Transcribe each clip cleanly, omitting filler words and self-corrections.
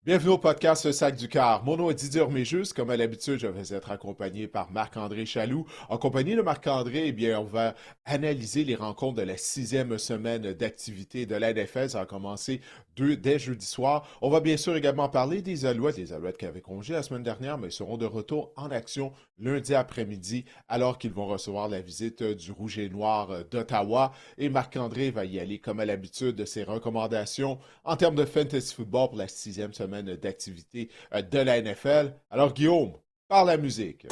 Bienvenue au podcast Le Sac du Car. Mon nom est Didier Orméjus. Comme à l'habitude, je vais être accompagné par Marc-André Chaloux. En compagnie de Marc-André, eh bien, on va analyser les rencontres de la sixième semaine d'activité de la NFL. Ça a commencé dès jeudi soir. On va bien sûr également parler des Alouettes qui avaient congé la semaine dernière, mais seront de retour en action lundi après-midi, alors qu'ils vont recevoir la visite du Rouge et Noir d'Ottawa. Et Marc-André va y aller, comme à l'habitude, de ses recommandations en termes de fantasy football pour la sixième semaine d'activité de la NFL. Alors, Guillaume, par la musique.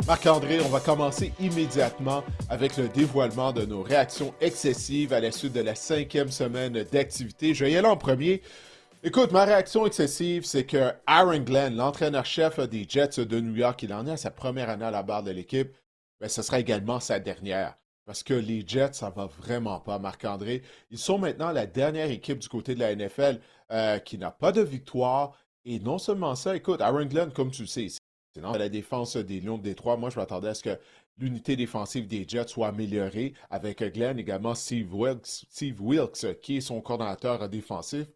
Marc-André, on va commencer immédiatement avec le dévoilement de nos réactions excessives à la suite de la cinquième semaine d'activité. Je vais y aller en premier. Écoute, ma réaction excessive, c'est que Aaron Glenn, l'entraîneur-chef des Jets de New York, il en est à sa première année à la barre de l'équipe, ben, ce sera également sa dernière. Parce que les Jets, ça va vraiment pas, Marc-André. Ils sont maintenant la dernière équipe du côté de la NFL qui n'a pas de victoire. Et non seulement ça, écoute, Aaron Glenn, comme tu le sais, c'est dans la défense des Lions de Détroit. Moi, je m'attendais à ce que l'unité défensive des Jets soit améliorée avec Glenn, également Steve Wilkes, qui est son coordonnateur défensif.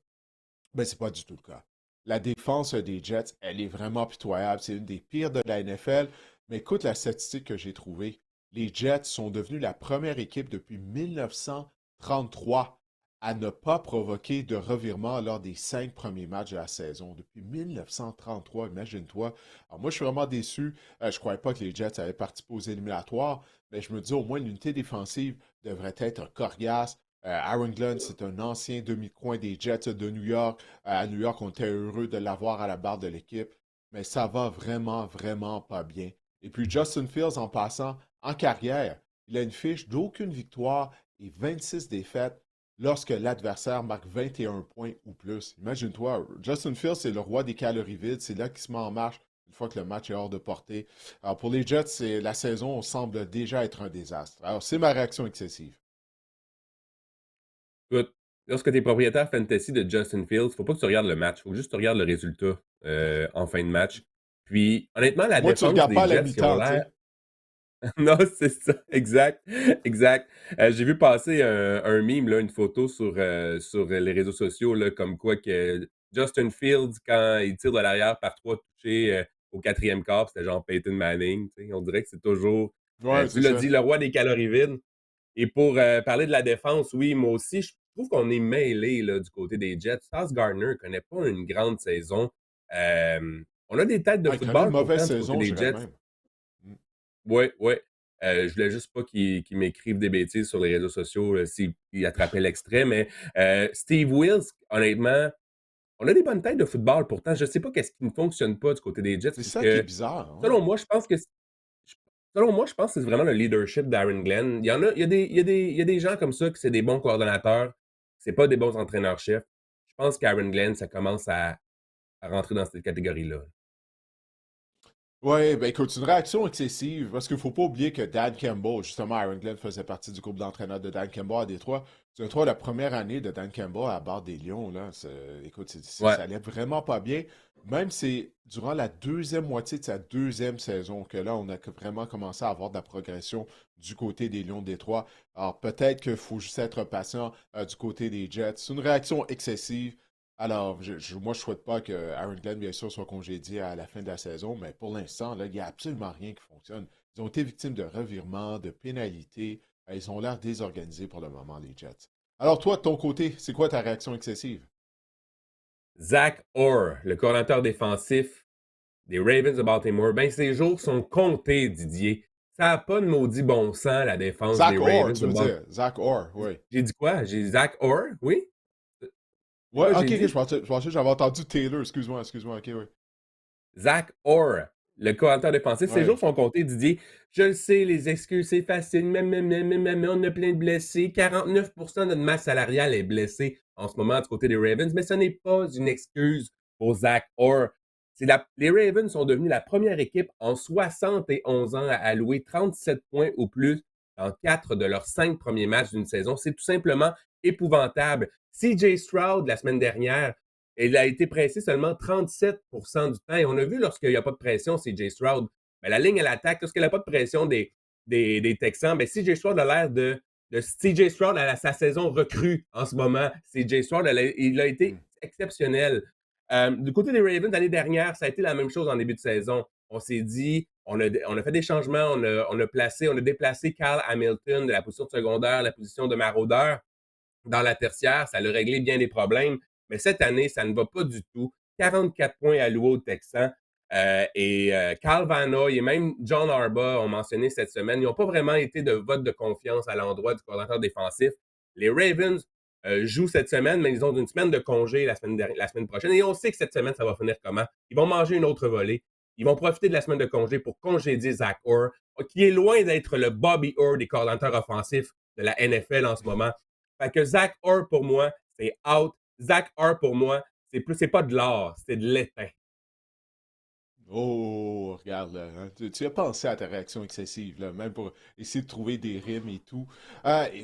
Ben, c'est pas du tout le cas. La défense des Jets, elle est vraiment pitoyable. C'est une des pires de la NFL. Mais écoute la statistique que j'ai trouvée. Les Jets sont devenus la première équipe depuis 1933 à ne pas provoquer de revirement lors des 5 premiers matchs de la saison. Depuis 1933, imagine-toi. Alors moi, je suis vraiment déçu. Je ne croyais pas que les Jets avaient participé aux éliminatoires, mais je me dis au moins l'unité défensive devrait être coriace. Aaron Glenn, c'est un ancien demi-coin des Jets de New York. À New York, on était heureux de l'avoir à la barre de l'équipe, mais ça va vraiment, vraiment pas bien. Et puis Justin Fields, en passant, en carrière, il a une fiche d'aucune victoire et 26 défaites lorsque l'adversaire marque 21 points ou plus. Imagine-toi, Justin Fields, c'est le roi des calories vides. C'est là qu'il se met en marche une fois que le match est hors de portée. Alors pour les Jets, la saison semble déjà être un désastre. Alors c'est ma réaction excessive. Écoute, lorsque tu es propriétaire fantasy de Justin Fields, faut pas que tu regardes le match, faut juste que tu regardes le résultat en fin de match. Puis, honnêtement, la Moi, tu défense regardes pas des à la Jets, ils ont mi-temps, tu l'air. sais. Non, c'est ça, exact, exact. J'ai vu passer un meme, là, une photo sur les réseaux sociaux, là, comme quoi que Justin Fields, quand il tire de l'arrière par 3 touchés au quatrième quart, c'était genre Peyton Manning. Tu sais. On dirait que c'est toujours, Ouais, tu c'est l'as ça. dit, le roi des calories vides. Et pour parler de la défense, oui, moi aussi, je trouve qu'on est mêlé là, du côté des Jets. Sauce Gardner ne connaît pas une grande saison. On a des têtes de Ah, il connaît une football mauvaise pourtant du côté saison, des j'irais Jets. même. Mm. Oui, oui. Je voulais juste pas qu'ils m'écrivent des bêtises sur les réseaux sociaux s'ils attrapaient l'extrait, mais Steve Wills, honnêtement, on a des bonnes têtes de football pourtant. Je sais pas qu'est-ce qui ne fonctionne pas du côté des Jets, C'est ça puisque qui est bizarre, selon ouais. moi, je pense que selon moi, je pense que c'est vraiment le leadership d'Aaron Glenn. Il y a des gens comme ça que c'est des bons coordonnateurs, c'est pas des bons entraîneurs-chefs. Je pense qu'Aaron Glenn, ça commence à rentrer dans cette catégorie-là. Ouais, ben écoute, une réaction excessive, parce qu'il faut pas oublier que Dan Campbell, justement, Aaron Glenn faisait partie du groupe d'entraîneurs de Dan Campbell à Détroit. C'est toi la première année de Dan Campbell à bord des Lions, là. Écoute, Ouais. ça allait vraiment pas bien. Même c'est durant la deuxième moitié de sa deuxième saison que là, on a vraiment commencé à avoir de la progression du côté des Lions de Détroit. Alors peut-être qu'il faut juste être patient du côté des Jets. C'est une réaction excessive. Alors, moi, je ne souhaite pas que Aaron Glenn, bien sûr, soit congédié à la fin de la saison, mais pour l'instant, là, il n'y a absolument rien qui fonctionne. Ils ont été victimes de revirements, de pénalités. Ils ont l'air désorganisés pour le moment, les Jets. Alors, toi, de ton côté, c'est quoi ta réaction excessive? Zach Orr, le coordinateur défensif des Ravens de Baltimore, ben ses jours sont comptés, Didier. Ça n'a pas de maudit bon sens, la défense des Zach Orr, Ravens tu de veux Baltimore. dire. Zach Orr, oui. J'ai dit quoi? J'ai dit Zach Orr? Oui? C'est Ouais, quoi ok, j'ai ok, dit? je pensais que j'avais entendu Taylor. Excuse-moi, ok, oui. Zach Orr, le coordinateur défensif, ses jours Ouais. sont comptés, Didier. Je le sais, les excuses, c'est facile. Mais on a plein de blessés. 49% de notre masse salariale est blessée en ce moment du côté des Ravens, mais ce n'est pas une excuse pour Zach Orr. Les Ravens sont devenus la première équipe en 71 ans à allouer 37 points ou plus dans 4 de leurs 5 premiers matchs d'une saison. C'est tout simplement épouvantable. CJ Stroud, la semaine dernière, Et il a été pressé seulement 37% du temps. Et on a vu lorsqu'il n'y a pas de pression, CJ Stroud, ben, la ligne à l'attaque, lorsqu'il n'y a pas de pression des Texans, ben, CJ Stroud a l'air de CJ Stroud à sa saison recrue en ce moment. CJ Stroud, il a été Mm. exceptionnel. Du côté des Ravens, l'année dernière, ça a été la même chose en début de saison. On s'est dit, on a fait des changements, on a déplacé Kyle Hamilton de la position de secondaire à la position de maraudeur dans la tertiaire, ça a réglé bien des problèmes. Mais cette année, ça ne va pas du tout. 44 points alloués aux Texans. Carl Vannoy et même John Harbaugh ont mentionné cette semaine, ils n'ont pas vraiment été de vote de confiance à l'endroit du coordinateur défensif. Les Ravens jouent cette semaine, mais ils ont une semaine de congé la semaine prochaine. Et on sait que cette semaine, ça va finir comment? Ils vont manger une autre volée. Ils vont profiter de la semaine de congé pour congédier Zach Orr, qui est loin d'être le Bobby Orr des coordinateurs offensifs de la NFL en ce moment. Fait que Zach Orr, pour moi, c'est out. Zach Orr, pour moi, c'est pas de l'or, c'est de l'étain. Oh, regarde, là, hein, tu as pensé à ta réaction excessive, là, même pour essayer de trouver des rimes et tout.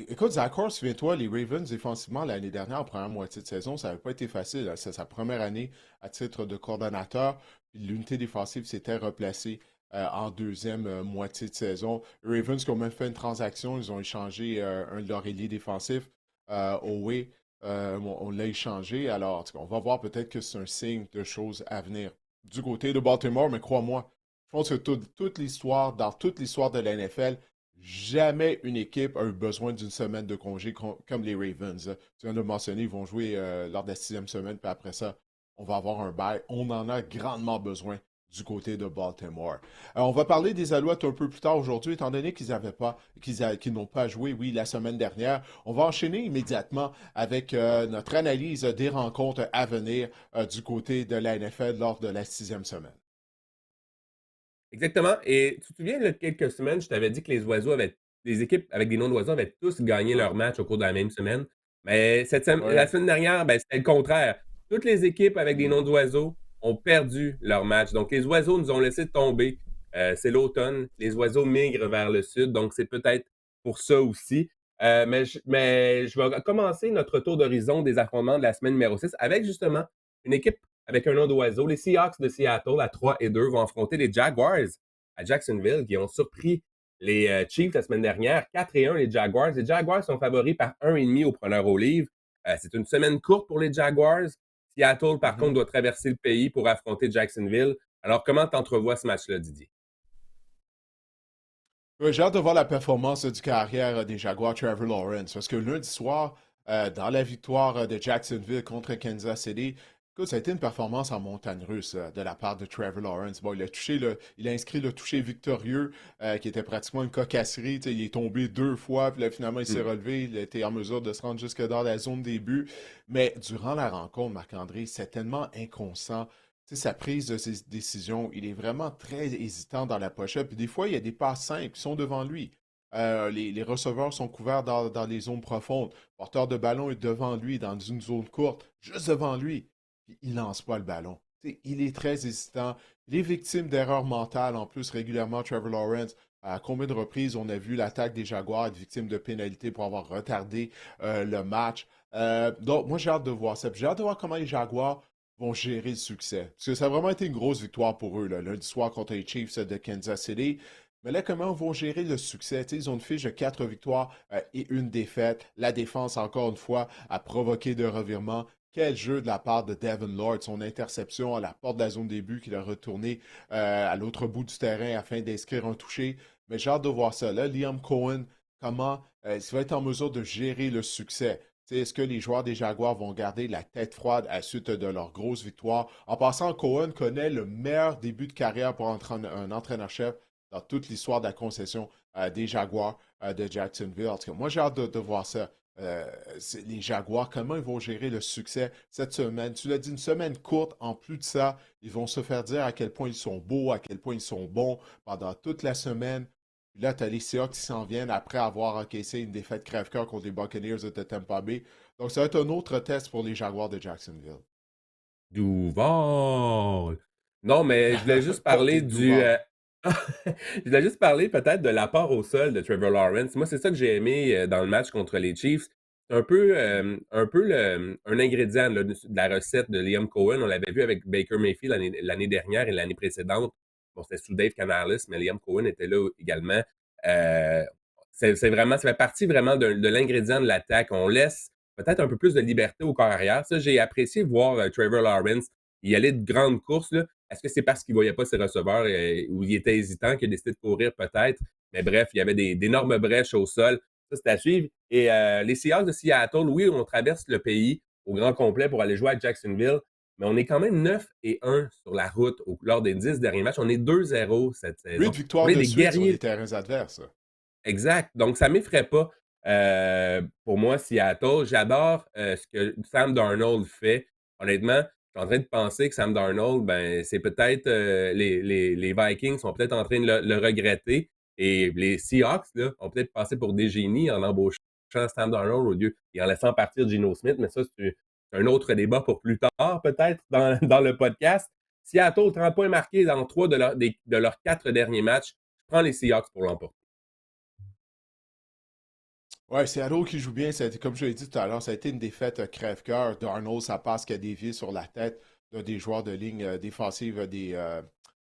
Écoute, Zach Orr, souviens-toi, les Ravens, défensivement, l'année dernière, en première moitié de saison, ça n'avait pas été facile, hein. C'est sa première année à titre de coordonnateur. Puis l'unité défensive s'était replacée en deuxième moitié de saison. Les Ravens qui ont même fait une transaction, ils ont échangé un de leurs ailiers défensifs, Owe. On l'a échangé. Alors, en tout cas, on va voir peut-être que c'est un signe de choses à venir du côté de Baltimore, mais crois-moi, je pense que toute l'histoire, dans toute l'histoire de la NFL, jamais une équipe a eu besoin d'une semaine de congé comme les Ravens. Tu viens de le mentionner, ils vont jouer lors de la sixième semaine, puis après ça, on va avoir un bye. On en a grandement besoin du côté de Baltimore. On va parler des Alouettes un peu plus tard aujourd'hui, étant donné qu'ils n'ont pas joué, oui, la semaine dernière. On va enchaîner immédiatement avec notre analyse des rencontres à venir du côté de la NFL lors de la sixième semaine. Exactement. Et tu te souviens, il y a quelques semaines, je t'avais dit que les équipes avec des noms d'oiseaux avaient tous gagné leur match au cours de la même semaine. Mais la Ouais. semaine dernière, ben, c'était le contraire. Toutes les équipes avec des noms Mhm. d'oiseaux ont perdu leur match. Donc, les oiseaux nous ont laissé tomber. C'est l'automne. Les oiseaux migrent vers le sud. Donc, c'est peut-être pour ça aussi. Mais je vais commencer notre tour d'horizon des affrontements de la semaine numéro 6 avec justement une équipe avec un nom d'oiseau. Les Seahawks de Seattle à 3 et 2 vont affronter les Jaguars à Jacksonville qui ont surpris les Chiefs la semaine dernière. 4 et 1 les Jaguars. Les Jaguars sont favoris par 1,5 au preneur au livre. C'est une semaine courte pour les Jaguars. Seattle, par contre, Mhm. doit traverser le pays pour affronter Jacksonville. Alors, comment t'entrevois ce match-là, Didier? Ouais, j'ai hâte de voir la performance du carrière des Jaguars Trevor Lawrence. Parce que lundi soir, dans la victoire de Jacksonville contre Kansas City, écoute, ça a été une performance en montagne russe de la part de Trevor Lawrence. Bon, il a inscrit le toucher victorieux qui était pratiquement une cocasserie. Tu sais, il est tombé deux fois, puis là, finalement, il s'est Hmm. relevé. Il a été en mesure de se rendre jusque dans la zone des buts. Mais durant la rencontre, Marc-André, c'est tellement inconscient. Tu sais, sa prise de ses décisions, il est vraiment très hésitant dans la pochette. Puis des fois, il y a des passes simples qui sont devant lui. Les receveurs sont couverts dans les zones profondes. Le porteur de ballon est devant lui, dans une zone courte, juste devant lui. Puis il lance pas le ballon. Tu sais, il est très hésitant. Il est victime d'erreurs mentales, en plus, régulièrement, Trevor Lawrence. À combien de reprises on a vu l'attaque des Jaguars être victime de pénalités pour avoir retardé le match. Donc, moi, j'ai hâte de voir ça. Puis j'ai hâte de voir comment les Jaguars vont gérer le succès. Parce que ça a vraiment été une grosse victoire pour eux, là, lundi soir contre les Chiefs de Kansas City. Mais là, comment ils vont gérer le succès? Tu sais, ils ont une fiche de 4 victoires et une défaite. La défense, encore une fois, a provoqué de revirements. Quel jeu de la part de Devin Lord, son interception à la porte de la zone début qu'il a retourné à l'autre bout du terrain afin d'inscrire un touché. Mais j'ai hâte de voir ça. Là, Liam Cohen, comment il va être en mesure de gérer le succès? Est-ce que les joueurs des Jaguars vont garder la tête froide à la suite de leur grosse victoire? En passant, Cohen connaît le meilleur début de carrière pour un entraîneur-chef dans toute l'histoire de la concession des Jaguars de Jacksonville. En tout cas, moi, j'ai hâte de voir ça. Les Jaguars, comment ils vont gérer le succès cette semaine? Tu l'as dit, une semaine courte. En plus de ça, ils vont se faire dire à quel point ils sont beaux, à quel point ils sont bons pendant toute la semaine. Puis là, tu as les Seahawks qui s'en viennent après avoir encaissé une défaite crève-cœur contre les Buccaneers de Tampa Bay. Donc, ça va être un autre test pour les Jaguars de Jacksonville. Duval! Non, mais je voulais juste parler Portez Duval. je voulais juste parler peut-être de l'apport au sol de Trevor Lawrence. Moi, c'est ça que j'ai aimé dans le match contre les Chiefs. c'est un peu un ingrédient là, de la recette de Liam Cohen. On l'avait vu avec Baker Mayfield l'année dernière et l'année précédente. Bon, c'était sous Dave Canales, mais Liam Cohen était là également. Euh, c'est vraiment, ça fait partie vraiment de l'ingrédient de l'attaque. On laisse peut-être un peu plus de liberté au corps arrière. Ça, j'ai apprécié voir Trevor Lawrence y aller de grandes courses. Là. Est-ce que c'est parce qu'il ne voyait pas ses receveurs ou il était hésitant qu'il a décidé de courir peut-être? Mais bref, il y avait d'énormes brèches au sol. Ça, c'est à suivre. Et les Seahawks de Seattle, oui, on traverse le pays au grand complet pour aller jouer à Jacksonville, mais on est quand même 9-1 sur la route lors des 10 derniers matchs. On est 2-0 cette 8 saison. On victoires est de des suite sur les guerriers. terrains adverses. Exact. Donc, ça ne m'effraie pas. Pour moi, Seattle, j'adore ce que Sam Darnold fait. Honnêtement, je suis en train de penser que Sam Darnold, ben, c'est peut-être les Vikings sont peut-être en train de le regretter. Et les Seahawks là, ont peut-être passé pour des génies en embauchant Sam Darnold au lieu et en laissant partir Geno Smith. Mais ça, c'est un autre débat pour plus tard, peut-être, dans le podcast. Seattle, 30 points marqués dans 3 de leurs 4 derniers matchs. Je prends les Seahawks pour l'emporter. Ouais, c'est Seattle qui joue bien. Ça a été, comme je l'ai dit tout à l'heure, ça a été une défaite crève-cœur. Darnold, ça passe qui a dévié sur la tête des joueurs de ligne défensive des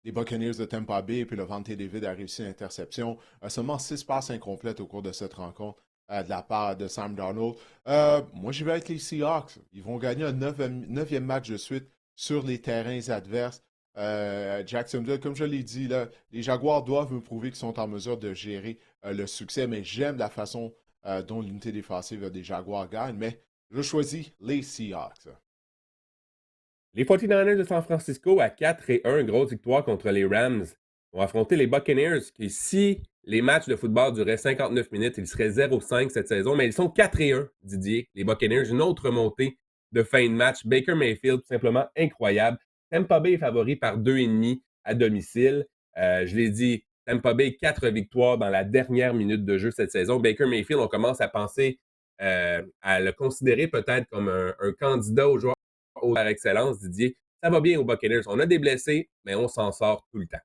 Buccaneers de Tampa Bay. Puis le Vante David a réussi l'interception. Seulement 6 passes incomplètes au cours de cette rencontre de la part de Sam Darnold. Moi, je vais avec les Seahawks. Ils vont gagner un neuvième match de suite sur les terrains adverses. Jacksonville, comme je l'ai dit, là, les Jaguars doivent me prouver qu'ils sont en mesure de gérer le succès, mais j'aime la façon dont l'unité défensive des Jaguars gagne, mais je choisis les Seahawks. Les 49ers de San Francisco à 4-1, grosse victoire contre les Rams, vont affronter les Buccaneers qui, si les matchs de football duraient 59 minutes, ils seraient 0-5 cette saison, mais ils sont 4-1, Didier. Les Buccaneers, une autre montée de fin de match. Baker Mayfield, tout simplement incroyable. Tampa Bay est favori par 2,5 à domicile. Je l'ai dit, Tampa Bay, 4 victoires dans la dernière minute de jeu cette saison. Baker Mayfield, on commence à penser à le considérer peut-être comme un candidat au joueur par excellence, Didier. Ça va bien aux Buccaneers. On a des blessés, mais on s'en sort tout le temps.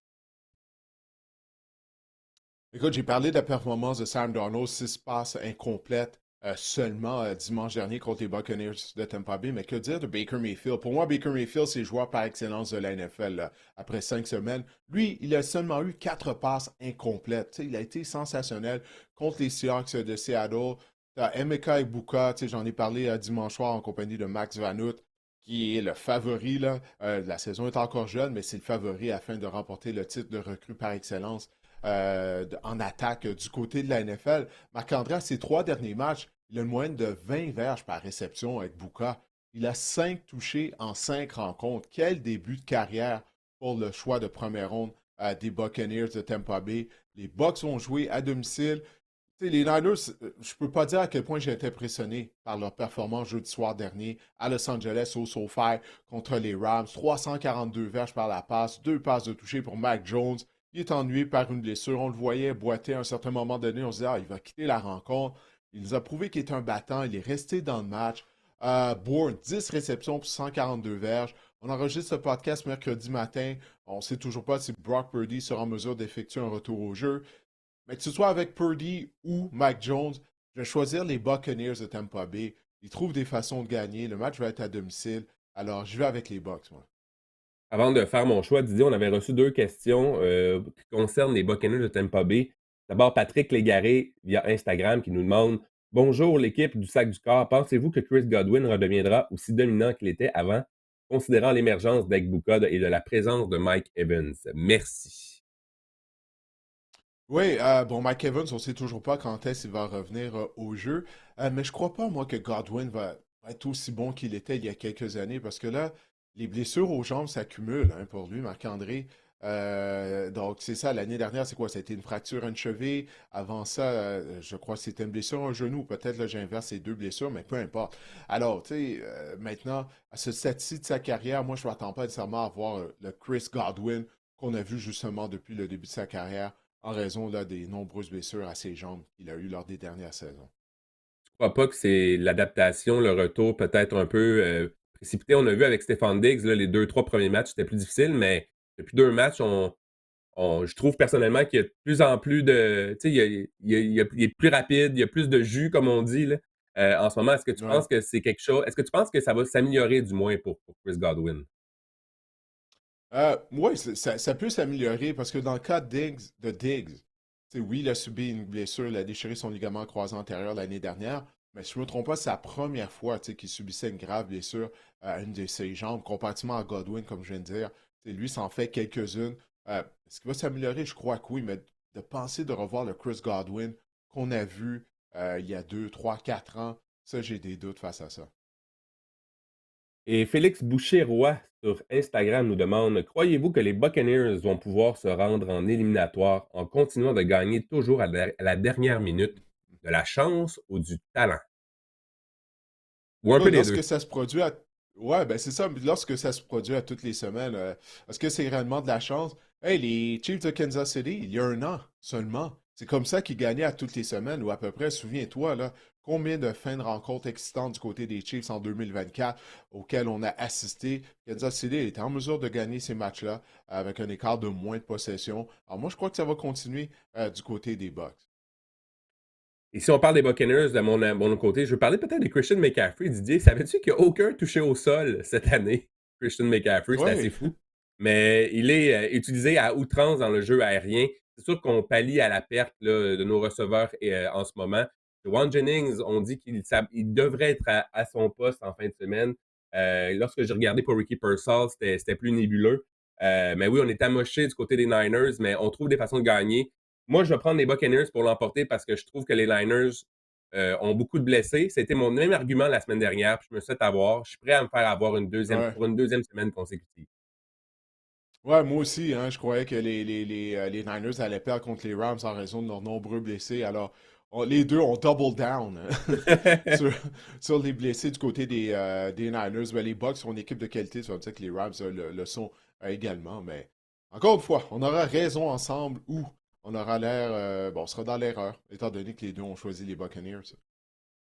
Écoute, j'ai parlé de la performance de Sam Darnold, 6 passes incomplètes seulement dimanche dernier contre les Buccaneers de Tampa Bay. Mais que dire de Baker Mayfield? Pour moi, Baker Mayfield, c'est le joueur par excellence de la NFL après 5 semaines. Lui, il a seulement eu 4 passes incomplètes. T'sais, il a été sensationnel contre les Seahawks de Seattle. T'as Emeka Egbuka, j'en ai parlé dimanche soir en compagnie de Max Vanout, qui est le favori. Là. La saison est encore jeune, mais c'est le favori afin de remporter le titre de recrue par excellence en attaque du côté de la NFL. Marc-André, à ses 3 derniers matchs, il a une moyenne de 20 verges par réception avec Buka. Il a 5 touchés en 5 rencontres. Quel début de carrière pour le choix de première ronde des Buccaneers de Tampa Bay. Les Bucks vont jouer à domicile. T'sais, les Niners, je peux pas dire à quel point j'ai été impressionné par leur performance jeudi soir dernier à Los Angeles au SoFi contre les Rams. 342 verges par la passe, 2 passes de toucher pour Mac Jones. Il est ennuyé par une blessure. On le voyait boiter à un certain moment donné. On se disait, ah, il va quitter la rencontre. Il nous a prouvé qu'il est un battant. Il est resté dans le match. Bourne, 10 réceptions pour 142 verges. On enregistre ce podcast mercredi matin. On ne sait toujours pas si Brock Purdy sera en mesure d'effectuer un retour au jeu. Mais que ce soit avec Purdy ou Mac Jones, je vais choisir les Buccaneers de Tampa Bay. Ils trouvent des façons de gagner. Le match va être à domicile. Alors, je vais avec les Bucks, moi. Avant de faire mon choix, Didier, on avait reçu 2 questions qui concernent les Buccaneers de Tampa Bay. D'abord, Patrick Légaré, via Instagram, qui nous demande Bonjour, l'équipe du Sac du Corps. Pensez-vous que Chris Godwin redeviendra aussi dominant qu'il était avant, considérant l'émergence d'Egbuka et de la présence de Mike Evans? Merci. Oui, bon, Mike Evans, on ne sait toujours pas quand est-ce qu'il va revenir au jeu. Mais je crois pas, moi, que Godwin va être aussi bon qu'il était il y a quelques années, parce que là, les blessures aux jambes s'accumulent hein, pour lui, Marc-André. Donc, c'est ça, l'année dernière, c'est quoi? C'était une fracture à une cheville. Avant ça, je crois que c'était une blessure au genou. Peut-être là, j'inverse ces deux blessures, mais peu importe. Alors, tu sais, maintenant, à ce stade-ci de sa carrière, moi, je ne m'attends pas nécessairement à voir le Chris Godwin qu'on a vu justement depuis le début de sa carrière en raison là, des nombreuses blessures à ses jambes qu'il a eues lors des dernières saisons. Je crois pas que c'est l'adaptation, le retour peut-être un peu précipité. On a vu avec Stéphane Diggs, là, les 2, 3 premiers matchs, c'était plus difficile, mais depuis 2 matchs, je trouve personnellement qu'il y a de plus en plus de. Tu sais, il est plus rapide, il y a plus de jus, comme on dit. Là. en ce moment. Est-ce que tu Ouais. penses que c'est quelque chose est-ce que tu penses que ça va s'améliorer du moins pour Chris Godwin? Oui, ça peut s'améliorer parce que dans le cas de Diggs, oui, il a subi une blessure, il a déchiré son ligament croisé antérieur l'année dernière, mais si je ne me trompe pas, c'est la première fois qu'il subissait une grave blessure à une de ses jambes, comparativement à Godwin, comme je viens de dire. Lui, ça en fait quelques-unes. Est-ce qu'il va s'améliorer? Je crois que oui, mais de penser de revoir le Chris Godwin qu'on a vu il y a 2, 3, 4 ans, ça, j'ai des doutes face à ça. Et Félix Boucher-Roy sur Instagram nous demande: «Croyez-vous que les Buccaneers vont pouvoir se rendre en éliminatoire en continuant de gagner toujours à la dernière minute? De la chance ou du talent? Ou un peu Écoute, des lorsque 2. ça se produit à... Ouais, ben c'est ça. Lorsque ça se produit à toutes les semaines, est-ce que c'est réellement de la chance? Hey, les Chiefs de Kansas City, il y a un an seulement. C'est comme ça qu'ils gagnaient à toutes les semaines, ou à peu près. Souviens-toi, là, combien de fins de rencontres excitantes du côté des Chiefs en 2024 auxquelles on a assisté. Kansas City était en mesure de gagner ces matchs-là avec un écart de moins de possession. Alors moi, je crois que ça va continuer du côté des Bucks. Et si on parle des Buccaneers de mon autre côté, je veux parler peut-être de Christian McCaffrey. Didier, savais-tu qu'il n'y a aucun touché au sol cette année? Christian McCaffrey, c'est assez Oui, fou. Mais il est utilisé à outrance dans le jeu aérien. C'est sûr qu'on pallie à la perte là, de nos receveurs en ce moment. Juwan Jennings, on dit il devrait être à son poste en fin de semaine. Lorsque j'ai regardé pour Ricky Pearsall, c'était plus nébuleux. Mais oui, on est amoché du côté des Niners, mais on trouve des façons de gagner. Moi, je vais prendre les Buccaneers pour l'emporter parce que je trouve que les Niners ont beaucoup de blessés. C'était mon même argument la semaine dernière, puis je me suis fait avoir. Je suis prêt à me faire avoir ouais. pour une deuxième semaine consécutive. Ouais, moi aussi, hein, je croyais que les Niners allaient perdre contre les Rams en raison de leurs nombreux blessés. Alors, les deux ont double down sur, sur les blessés du côté des Niners. Ben, les Bucks sont une équipe de qualité, ça veut dire que les Rams le sont également. Mais encore une fois, on aura raison ensemble ou on aura l'air, bon, on sera dans l'erreur, étant donné que les deux ont choisi les Buccaneers.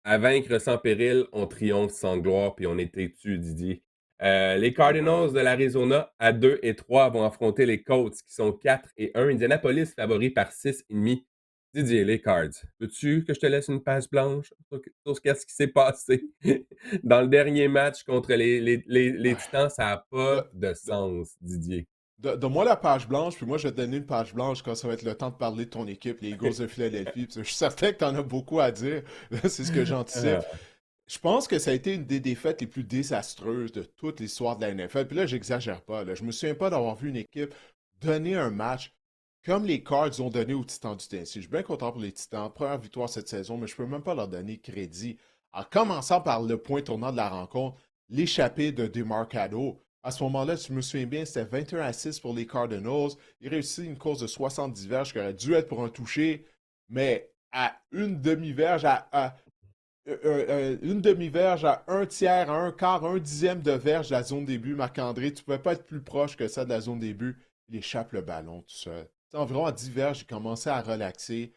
À vaincre sans péril, on triomphe sans gloire, puis on est têtu, Didier. Les Et voilà. Cardinals de l'Arizona, à 2 et 3, vont affronter les Colts, qui sont 4 et 1. Indianapolis, favori par 6,5. Didier, les Cards, veux-tu que je te laisse une page blanche sur ce qu'est-ce qui s'est passé dans le dernier match contre les Ouais. Titans? Ça n'a pas De- de de- sens, Didier. Donne-moi la page blanche, puis moi je vais te donner une page blanche quand ça va être le temps de parler de ton équipe, les Eagles de Philadelphie. Parce que je suis certain que tu en as beaucoup à dire. C'est ce que j'anticipe. Ah. Je pense que ça a été une des défaites les plus désastreuses de toute l'histoire de la NFL. Puis là, j'exagère pas. Là. Je me souviens pas d'avoir vu une équipe donner un match comme les Cards ont donné aux Titans du Tennessee. Je suis bien content pour les Titans. Première victoire cette saison, mais je peux même pas leur donner crédit. En commençant par le point tournant de la rencontre, l'échappée de DeMarcado. À ce moment-là, si je me souviens bien, c'était 21 à 6 pour les Cardinals. Il réussit une course de 70 verges qui aurait dû être pour un toucher, mais à une demi-verge, une demi-verge à un tiers, à un quart, un dixième de verge de la zone début, Marc-André. Tu ne pouvais pas être plus proche que ça de la zone début. Il échappe le ballon tout seul. Environ à 10 verges, j'ai commencé à relaxer.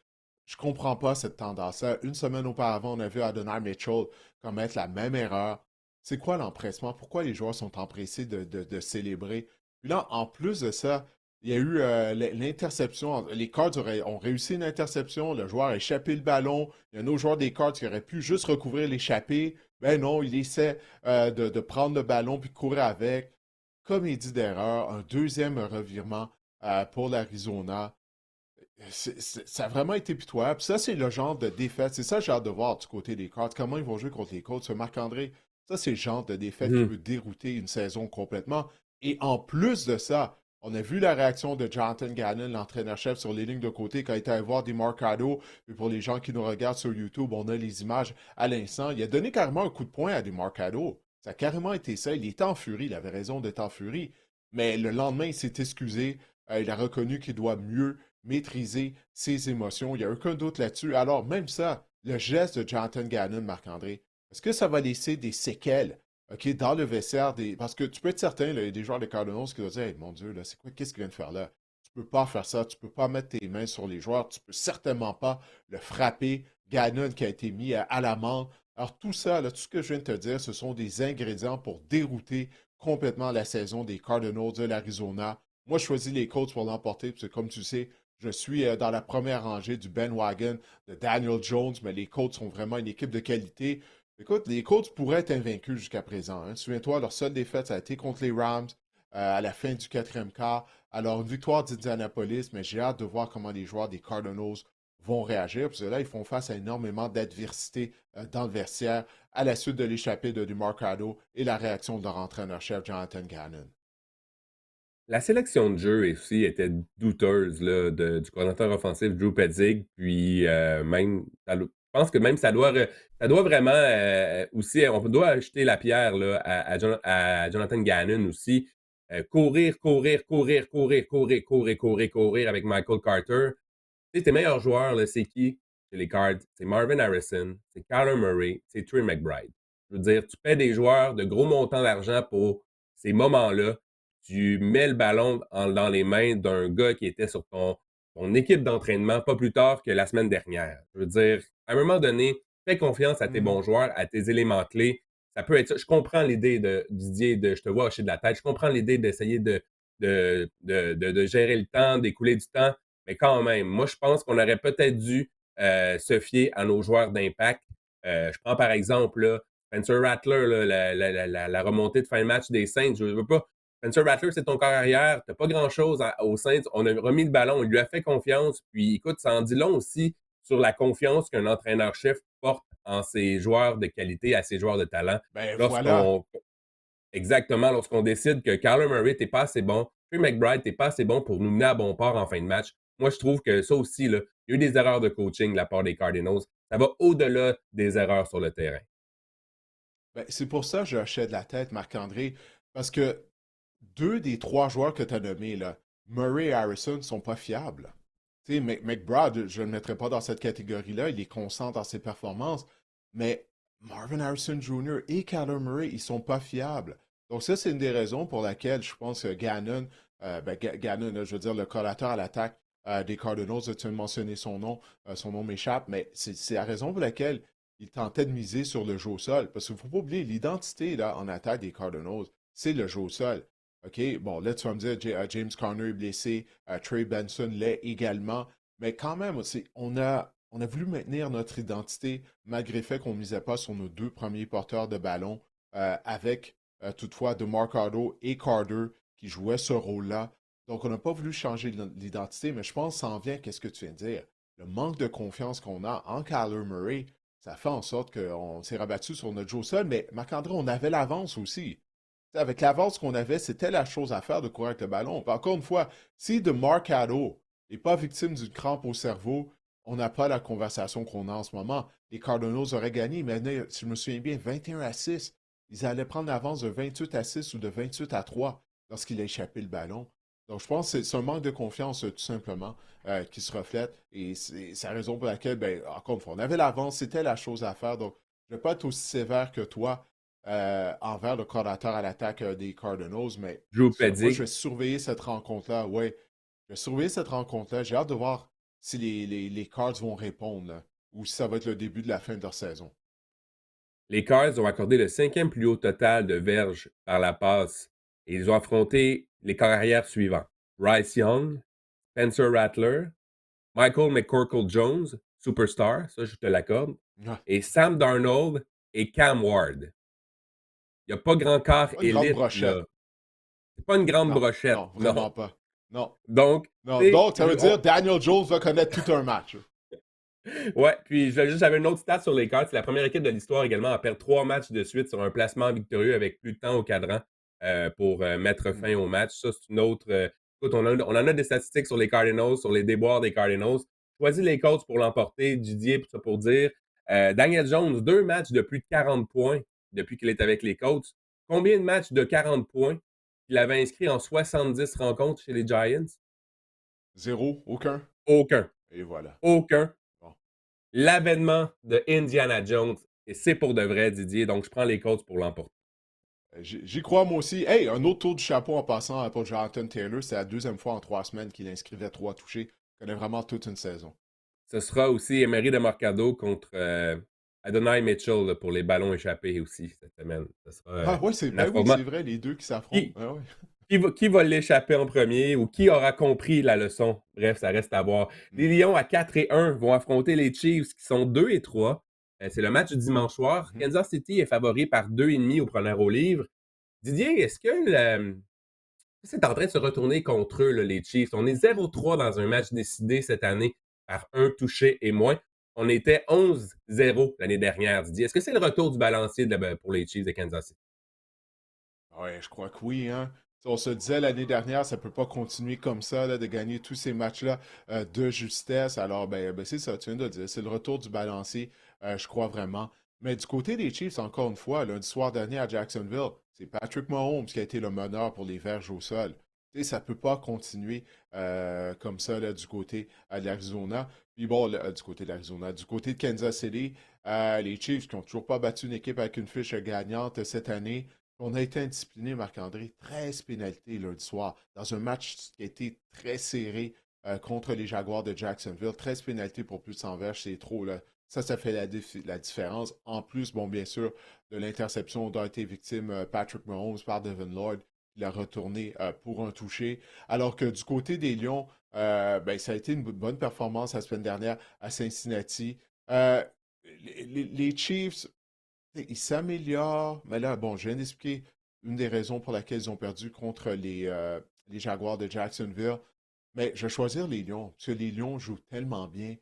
Je comprends pas cette tendance-là. Une semaine auparavant, on a vu Adonai Mitchell commettre la même erreur. C'est quoi l'empressement? Pourquoi les joueurs sont empressés de célébrer? Puis là, en plus de ça, il y a eu l'interception. Les Cards ont réussi une interception. Le joueur a échappé le ballon. Il y a un autre joueur des Cards qui aurait pu juste recouvrir l'échappée. Ben non, il essaie de prendre le ballon puis de courir avec. Comédie d'erreur. Un deuxième revirement pour l'Arizona. Ça a vraiment été pitoyable. Ça, c'est le genre de défaite. C'est ça que j'ai hâte de voir du côté des Cards. Comment ils vont jouer contre les Colts. Marc-André, ça, c'est le genre de défaite qui Mhm. peut dérouter une saison complètement. Et en plus de ça, on a vu la réaction de Jonathan Gannon, l'entraîneur-chef, sur les lignes de côté quand il était allé voir des Marcado. Et pour les gens qui nous regardent sur YouTube, on a les images à l'instant. Il a donné carrément un coup de poing à des Marcado. Ça a carrément été ça. Il était en furie. Il avait raison d'être en furie. Mais le lendemain, il s'est excusé. Il a reconnu qu'il doit mieux maîtriser ses émotions. Il n'y a aucun doute là-dessus. Alors, même ça, le geste de Jonathan Gannon, Marc-André, est-ce que ça va laisser des séquelles, OK, dans le vestiaire des... Parce que tu peux être certain, là, il y a des joueurs des Cardinals qui vont dire hey, mon Dieu, là, c'est quoi, qu'est-ce qu'il vient de faire là? Tu peux pas faire ça, tu peux pas mettre tes mains sur les joueurs, tu peux certainement pas le frapper. Gannon qui a été mis à l'amende. Alors, tout ça, là, tout ce que je viens de te dire, ce sont des ingrédients pour dérouter complètement la saison des Cardinals de l'Arizona. Moi, je choisis les Colts pour l'emporter, parce que comme tu sais, je suis dans la première rangée du bandwagon de Daniel Jones, mais les Colts sont vraiment une équipe de qualité. Écoute, les Colts pourraient être invaincus jusqu'à présent, hein. Souviens-toi, leur seule défaite, ça a été contre les Rams à la fin du quatrième quart. Alors, une victoire d'Indianapolis, mais j'ai hâte de voir comment les joueurs des Cardinals vont réagir, parce que là, ils font face à énormément d'adversité dans le vestiaire à la suite de l'échappée de DeMarcado et la réaction de leur entraîneur-chef Jonathan Gannon. La sélection de jeu aussi était douteuse là, du coordinateur offensif Drew Petzing, puis même, je pense que même ça doit vraiment aussi, on doit ajouter la pierre là, à Jonathan Gannon aussi. Courir, courir, courir, courir, courir, courir, courir, courir avec Michael Carter. Tu sais, tes meilleurs joueurs, là, c'est qui? C'est les Cards. C'est Marvin Harrison, c'est Kyler Murray, c'est Trey McBride. Je veux dire, tu paies des joueurs de gros montants d'argent pour ces moments-là. Tu mets le ballon dans les mains d'un gars qui était sur ton équipe d'entraînement pas plus tard que la semaine dernière. Je veux dire, à un moment donné, fais confiance à tes Mhm. bons joueurs, à tes éléments clés. Ça peut être ça. Je comprends l'idée de Didier de je te vois hocher de la tête. Je comprends l'idée d'essayer de gérer le temps, d'écouler du temps. Mais quand même, moi, je pense qu'on aurait peut-être dû se fier à nos joueurs d'impact. Je prends par exemple là, Spencer Rattler, là, la remontée de fin de match des Saints. Je ne veux pas. Spencer Rattler, c'est ton corps arrière. Tu n'as pas grand-chose aux Saints. On a remis le ballon. On lui a fait confiance. Puis écoute, ça en dit long aussi sur la confiance qu'un entraîneur-chef porte en ses joueurs de qualité, à ses joueurs de talent. Ben voilà. Lorsqu'on Exactement, lorsqu'on décide que Kyler Murray, t'es pas assez bon, Trey McBride, t'es pas assez bon pour nous mener à bon port en fin de match. Moi, je trouve que ça aussi, là, il y a eu des erreurs de coaching de la part des Cardinals. Ça va au-delà des erreurs sur le terrain. Ben, c'est pour ça que je hochais de la tête, Marc-André, parce que deux des trois joueurs que tu as nommés, là, Murray et Harrison, ne sont pas fiables. Tu sais, McBride, je ne le mettrais pas dans cette catégorie-là, il est constant dans ses performances, mais Marvin Harrison Jr. et Kyler Murray, ils sont pas fiables. Donc ça, c'est une des raisons pour laquelle je pense que Gannon, Gannon, là, je veux dire, le collateur à l'attaque des Cardinals, tu viens de mentionner son nom m'échappe, mais c'est la raison pour laquelle il tentait de miser sur le jeu au sol. Parce qu'il ne faut pas oublier, l'identité là, en attaque des Cardinals, c'est le jeu au sol. OK, bon, là, tu vas me dire, James Conner est blessé, Trey Benson l'est également, mais quand même, on a voulu maintenir notre identité malgré le fait qu'on ne misait pas sur nos deux premiers porteurs de ballon, avec toutefois DeMarcado et Carter qui jouaient ce rôle-là. Donc, on n'a pas voulu changer l'identité, mais je pense que ça en vient à ce que tu viens de dire. Le manque de confiance qu'on a en Kyler Murray, ça fait en sorte qu'on s'est rabattu sur notre jeu au sol, mais Marc-André, on avait l'avance aussi. Avec l'avance qu'on avait, c'était la chose à faire de courir avec le ballon. Puis encore une fois, si de Marcado n'est pas victime d'une crampe au cerveau, on n'a pas la conversation qu'on a en ce moment. Les Cardinals auraient gagné, mais si je me souviens bien, 21-6. Ils allaient prendre l'avance de 28-6 ou de 28-3 lorsqu'il a échappé le ballon. Donc, je pense que c'est un manque de confiance, tout simplement, qui se reflète. Et c'est la raison pour laquelle, ben, encore une fois, on avait l'avance, c'était la chose à faire. Donc, je ne vais pas être aussi sévère que toi envers le coordinateur à l'attaque des Cardinals, mais Drew moi, je Petzing. vais surveiller cette rencontre-là. Ouais, je vais surveiller cette rencontre-là. J'ai hâte de voir si les Cards vont répondre, là, ou si ça va être le début de la fin de leur saison. Les Cards ont accordé le cinquième plus haut total de verges par la passe et ils ont affronté les corps arrière suivants. Bryce Young, Spencer Rattler, Michael McCorkle-Jones, superstar, ça je te l'accorde, Ouais, et Sam Darnold et Cam Ward. Il n'y a pas grand quart pas une grande élite, brochette. là. C'est pas une grande Non, brochette, non, non. vraiment pas. Non. Donc, Non. tu sais, Donc, ça veut dire Daniel Jones va connaître tout un match. ouais, puis j'avais une autre stat sur les Cards. C'est la première équipe de l'histoire également à perdre 3 matchs de suite sur un placement victorieux avec plus de temps au cadran pour mettre Hmm. fin au match. Ça, c'est une autre. Écoute, on en a des statistiques sur les Cardinals, sur les déboires des Cardinals. Choisis les Colts pour l'emporter, Didier, pour ça pour dire. Daniel Jones, 2 matchs de plus de 40 points depuis qu'il est avec les Colts. Combien de matchs de 40 points qu'il avait inscrit en 70 rencontres chez les Giants? Zéro, aucun. Aucun. Et voilà. Aucun. Bon. L'avènement de Indiana Jones. Et c'est pour de vrai, Didier. Donc, je prends les Colts pour l'emporter. J'y crois moi aussi. Hey, un autre tour du chapeau en passant pour Jonathan Taylor. C'est la deuxième fois en 3 semaines qu'il inscrivait 3 touchés. Il connaît vraiment toute une saison. Ce sera aussi Emery de Mercado contre Adonai Mitchell là, pour les ballons échappés aussi cette semaine. Ce sera Ah ouais, un ben oui, affrontement. c'est vrai, les deux qui s'affrontent. Qui, Ah ouais. Qui va l'échapper en premier ou qui aura compris la leçon? Bref, ça reste à voir. Mm. Les Lions à 4-1 vont affronter les Chiefs qui sont 2-3. C'est le match du dimanche soir. Mhm. Kansas City est favori par 2,5 au preneur au livre. Didier, est-ce que c'est en train de se retourner contre eux, là, les Chiefs? On est 0-3 dans un match décidé cette année par un touché et moins. On était 11-0 l'année dernière, Didier. Est-ce que c'est le retour du balancier pour les Chiefs de Kansas City? Ouais, je crois que oui, hein. On se disait l'année dernière, ça ne peut pas continuer comme ça, là, de gagner tous ces matchs-là de justesse. Alors, c'est ça, tu viens de le dire. C'est le retour du balancier, je crois vraiment. Mais du côté des Chiefs, encore une fois, lundi soir dernier à Jacksonville, c'est Patrick Mahomes qui a été le meneur pour les verges au sol. Tu sais, ça ne peut pas continuer comme ça là, du côté de l'Arizona. Puis bon, du côté de l'Arizona, du côté de Kansas City, les Chiefs qui n'ont toujours pas battu une équipe avec une fiche gagnante cette année. On a été indiscipliné, Marc-André. 13 pénalités lundi soir dans un match qui a été très serré contre les Jaguars de Jacksonville. 13 pénalités pour plus de 100 verges, c'est trop, là. Ça fait la différence. En plus, bon, bien sûr, de l'interception dont a été victime Patrick Mahomes par Devin Lloyd. Il a retourné pour un toucher. Alors que du côté des Lions, ça a été une bonne performance la semaine dernière à Cincinnati. Euh, les Chiefs, ils s'améliorent, mais là, bon, je viens d'expliquer une des raisons pour laquelle ils ont perdu contre les Jaguars de Jacksonville. Mais je vais choisir les Lions, parce que les Lions jouent tellement bien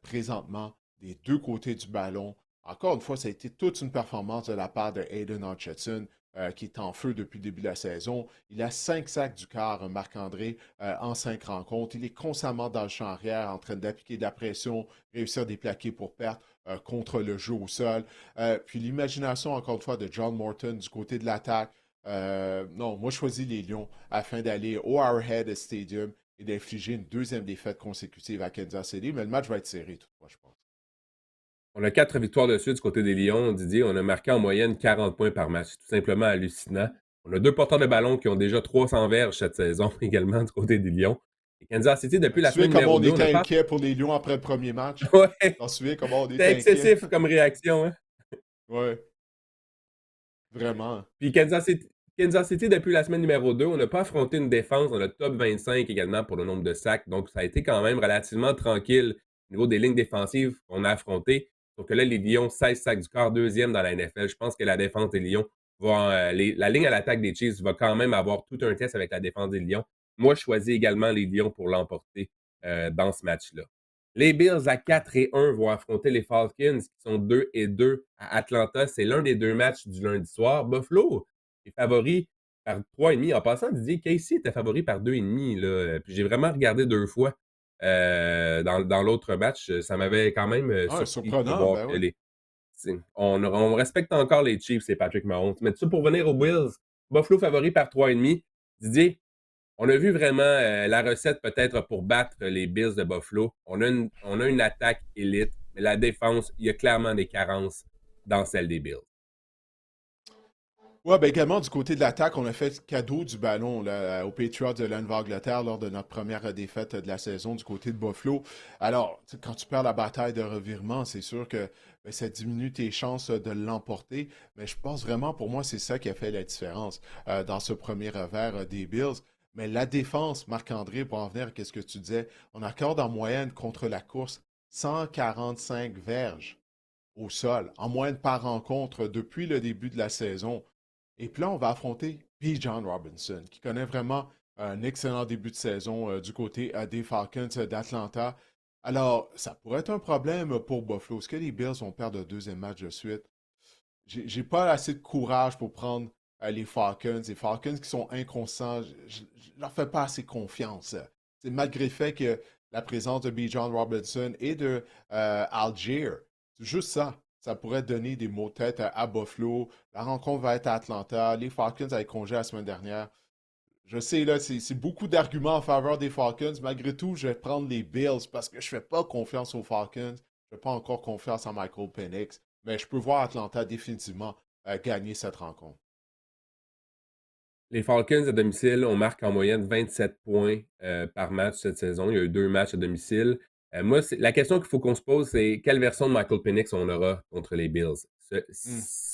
présentement des deux côtés du ballon. Encore une fois, ça a été toute une performance de la part de Aiden Hutchinson, qui est en feu depuis le début de la saison. Il a 5 sacs du quart, Marc-André, en 5 rencontres. Il est constamment dans le champ arrière, en train d'appliquer de la pression, réussir des plaqués pour perte contre le jeu au sol. Puis l'imagination, encore une fois, de John Morton du côté de l'attaque. Non, moi, je choisis les Lions afin d'aller au Arrowhead Stadium et d'infliger une deuxième défaite consécutive à Kansas City. Mais le match va être serré, toutefois, je pense. On a 4 victoires de suite du côté des Lions, Didier. On a marqué en moyenne 40 points par match. C'est tout simplement hallucinant. On a 2 porteurs de ballon qui ont déjà 300 verges cette saison également du côté des Lions. Et Kansas City, Tu depuis te la souviens semaine comment numéro on 2, on n'a était pas. inquiet pour les Lions après le premier match? Ouais, T'en souviens comment on c'était était inquiet? excessif comme réaction, hein? Ouais, vraiment. Puis Kansas City, depuis la semaine numéro 2, on n'a pas affronté une défense dans le top 25 également pour le nombre de sacs. Donc, ça a été quand même relativement tranquille au niveau des lignes défensives qu'on a affrontées. Donc là, les Lions, 16 sacs du corps, deuxième dans la NFL. Je pense que la défense des Lions la ligne à l'attaque des Chiefs va quand même avoir tout un test avec la défense des Lions. Moi, je choisis également les Lions pour l'emporter dans ce match-là. Les Bills à 4-1 vont affronter les Falcons qui sont 2-2 à Atlanta. C'est l'un des deux matchs du lundi soir. Buffalo est favori par 3,5. En passant, Didier, Casey était favori par 2,5. Là. Puis j'ai vraiment regardé deux fois dans l'autre match. Ça m'avait quand même Ah, surpris de surprenant, voir ben que oui. on respecte encore les Chiefs et Patrick Mahomes. Mais tout ça pour venir aux Bills, Buffalo favori par 3,5. Didier, on a vu vraiment la recette peut-être pour battre les Bills de Buffalo. On a une attaque élite, mais la défense, il y a clairement des carences dans celle des Bills. Ouais, ben également du côté de l'attaque, on a fait cadeau du ballon là, aux Patriots de la Nouvelle-Angleterre lors de notre première défaite de la saison du côté de Buffalo. Alors, tu sais, quand tu perds la bataille de revirement, c'est sûr que ça diminue tes chances de l'emporter. Mais je pense vraiment, pour moi, c'est ça qui a fait la différence dans ce premier revers des Bills. Mais la défense, Marc-André, pour en venir à ce que tu disais, on accorde en moyenne contre la course 145 verges au sol, en moyenne par rencontre depuis le début de la saison. Et puis là, on va affronter P. John Robinson, qui connaît vraiment un excellent début de saison du côté des Falcons d'Atlanta. Alors, ça pourrait être un problème pour Buffalo. Est-ce que les Bills vont perdre le deuxième match de suite? J'ai pas assez de courage pour prendre les Falcons. Les Falcons qui sont inconstants, je leur fais pas assez confiance. C'est malgré le fait que la présence de B. John Robinson et de Algier, c'est juste ça. Ça pourrait donner des maux de tête à Buffalo. La rencontre va être à Atlanta. Les Falcons avaient congé la semaine dernière. Je sais, là, c'est beaucoup d'arguments en faveur des Falcons. Malgré tout, je vais prendre les Bills parce que je fais pas confiance aux Falcons. Je fais pas encore confiance à Michael Penix. Mais je peux voir Atlanta définitivement gagner cette rencontre. Les Falcons à domicile, on marque en moyenne 27 points par match cette saison. Il y a eu 2 matchs à domicile. Moi, la question qu'il faut qu'on se pose, c'est quelle version de Michael Penix on aura contre les Bills? Hmm,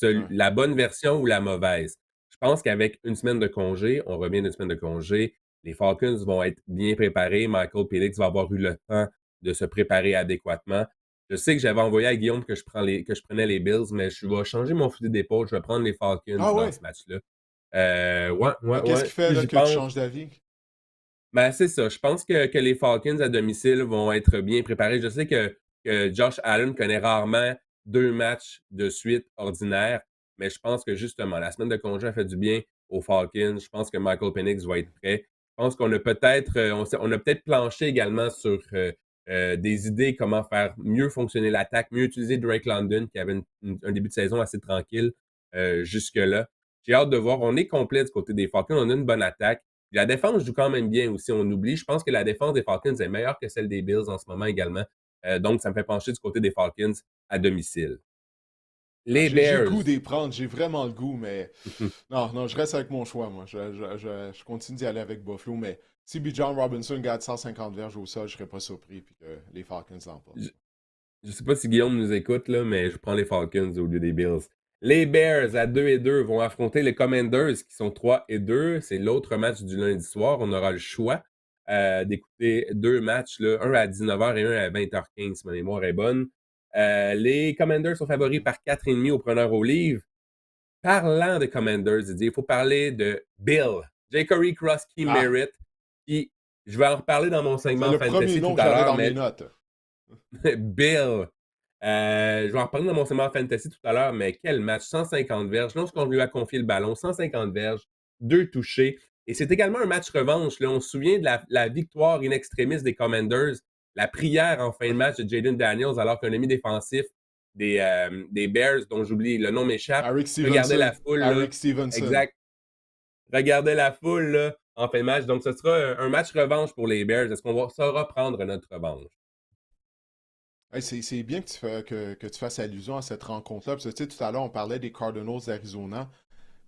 ouais. La bonne version ou la mauvaise? Je pense qu'avec une semaine de congé, on revient d'une semaine de congé, les Falcons vont être bien préparés. Michael Penix va avoir eu le temps de se préparer adéquatement. Je sais que j'avais envoyé à Guillaume que je prenais les Bills, mais je vais changer mon fusil d'épaule. Je vais prendre les Falcons Ah dans ouais? ce match-là. Ouais, ouais, Ah, qu'est-ce ouais. qui fait là, J'y que tu pense. changes d'avis? Ben, c'est ça. Je pense que les Falcons à domicile vont être bien préparés. Je sais que Josh Allen connaît rarement 2 matchs de suite ordinaires, mais je pense que justement, la semaine de congé a fait du bien aux Falcons. Je pense que Michael Penix va être prêt. Je pense qu'on a peut-être on a peut-être planché également sur des idées comment faire mieux fonctionner l'attaque, mieux utiliser Drake London, qui avait un début de saison assez tranquille jusque-là. J'ai hâte de voir. On est complet du côté des Falcons. On a une bonne attaque. La défense joue quand même bien aussi, on oublie. Je pense que la défense des Falcons est meilleure que celle des Bills en ce moment également. Donc, ça me fait pencher du côté des Falcons à domicile. Ah, Les j'ai le goût Bears. d'y prendre, j'ai vraiment le goût, mais non, non, je reste avec mon choix, moi. Je continue d'y aller avec Buffalo, mais si Bijan Robinson garde 150 verges au sol, je serais pas surpris puis que les Falcons l'emportent. Je ne sais pas si Guillaume nous écoute, là, mais je prends les Falcons au lieu des Bills. Les Bears à 2-2 vont affronter les Commanders qui sont 3-2. C'est l'autre match du lundi soir. On aura le choix d'écouter 2 matchs, là, un à 19h et un à 20h15, si ma mémoire est bonne. Les Commanders sont favoris par 4,5 au preneur au livre. Parlant de Commanders, Didier, il faut parler de Bill, J. Corey Krusky Ah, Merritt, qui, je vais en reparler dans mon c'est segment le premier fantasy tout nom que à j'avais l'heure, dans mes mais notes. Bill, je vais en reparler dans mon segment fantasy tout à l'heure, mais quel match, 150 verges, lorsqu'on lui a confié le ballon, 150 verges, 2 touchés, et c'est également un match revanche, là, on se souvient de la victoire in extremis des Commanders, la prière en fin de Ouais. match de Jaden Daniels, alors qu'un ami défensif des Bears, dont j'oublie, le nom m'échappe, Eric regardait la Stevenson. foule, là, Eric Stevenson. exact, regardait la foule là, en fin de match. Donc, ce sera un match revanche pour les Bears. Est-ce qu'on saura prendre notre revanche? Hey, c'est bien que tu fasses allusion à cette rencontre-là. Parce que tu sais, tout à l'heure, on parlait des Cardinals d'Arizona.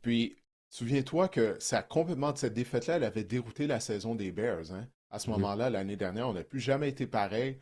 Puis, souviens-toi que ça complètement de cette défaite-là, elle avait dérouté la saison des Bears. Hein. À ce Mhm. moment-là, l'année dernière, on n'a plus jamais été pareil.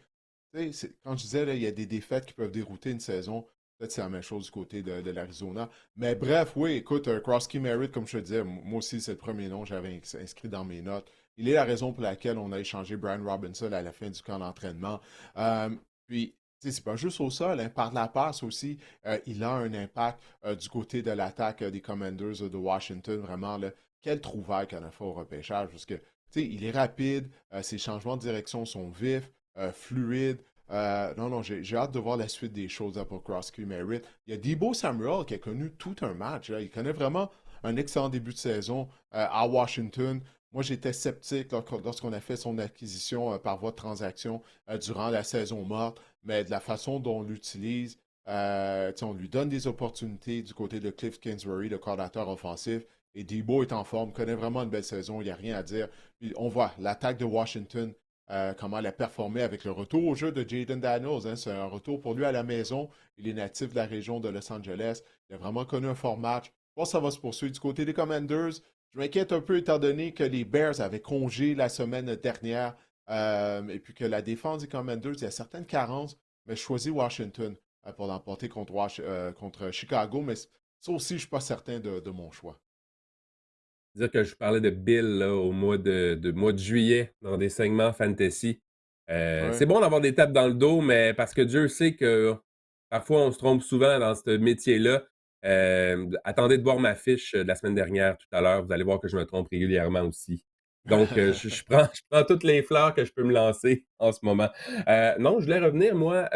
Tu sais, quand je disais, là, il y a des défaites qui peuvent dérouter une saison. Peut-être que c'est la même chose du côté de l'Arizona. Mais bref, oui, écoute, Krusky Merritt, comme je te disais, moi aussi, c'est le premier nom que j'avais inscrit dans mes notes. Il est la raison pour laquelle on a échangé Brian Robinson à la fin du camp d'entraînement. Euh, puis, tu sais, c'est pas juste au sol, hein, par la passe aussi, il a un impact du côté de l'attaque des Commanders de Washington. Vraiment, là, quelle trouvaille qu'on a fait au repêchage. Parce que, tu sais, il est rapide, ses changements de direction sont vifs, fluides. Non, non, j'ai hâte de voir la suite des choses là, pour Krusky Merritt. Il y a Debo Samuel qui a connu tout un match. Là. Il connaît vraiment un excellent début de saison à Washington. Moi, j'étais sceptique lorsqu'on a fait son acquisition par voie de transaction durant la saison morte, mais de la façon dont on l'utilise, on lui donne des opportunités du côté de Cliff Kingsbury, le coordinateur offensif, et Debo est en forme, connaît vraiment une belle saison, il n'y a rien à dire. Puis on voit l'attaque de Washington, comment elle a performé avec le retour au jeu de Jaden Daniels. Hein. C'est un retour pour lui à la maison. Il est natif de la région de Los Angeles. Il a vraiment connu un fort match. Je pense que ça va se poursuivre du côté des Commanders. Je m'inquiète un peu étant donné que les Bears avaient congé la semaine dernière et puis que la défense des Commanders, il y a certaines carences, mais je choisis Washington pour l'emporter contre Chicago, mais ça aussi, je ne suis pas certain de mon choix. Dire que je parlais de Bill là, au mois de juillet dans des segments fantasy. Ouais. C'est bon d'avoir des tapes dans le dos, mais parce que Dieu sait que parfois on se trompe souvent dans ce métier-là. Attendez de voir ma fiche de la semaine dernière tout à l'heure. Vous allez voir que je me trompe régulièrement aussi. Donc, je prends toutes les fleurs que je peux me lancer en ce moment. Non, je voulais revenir, moi,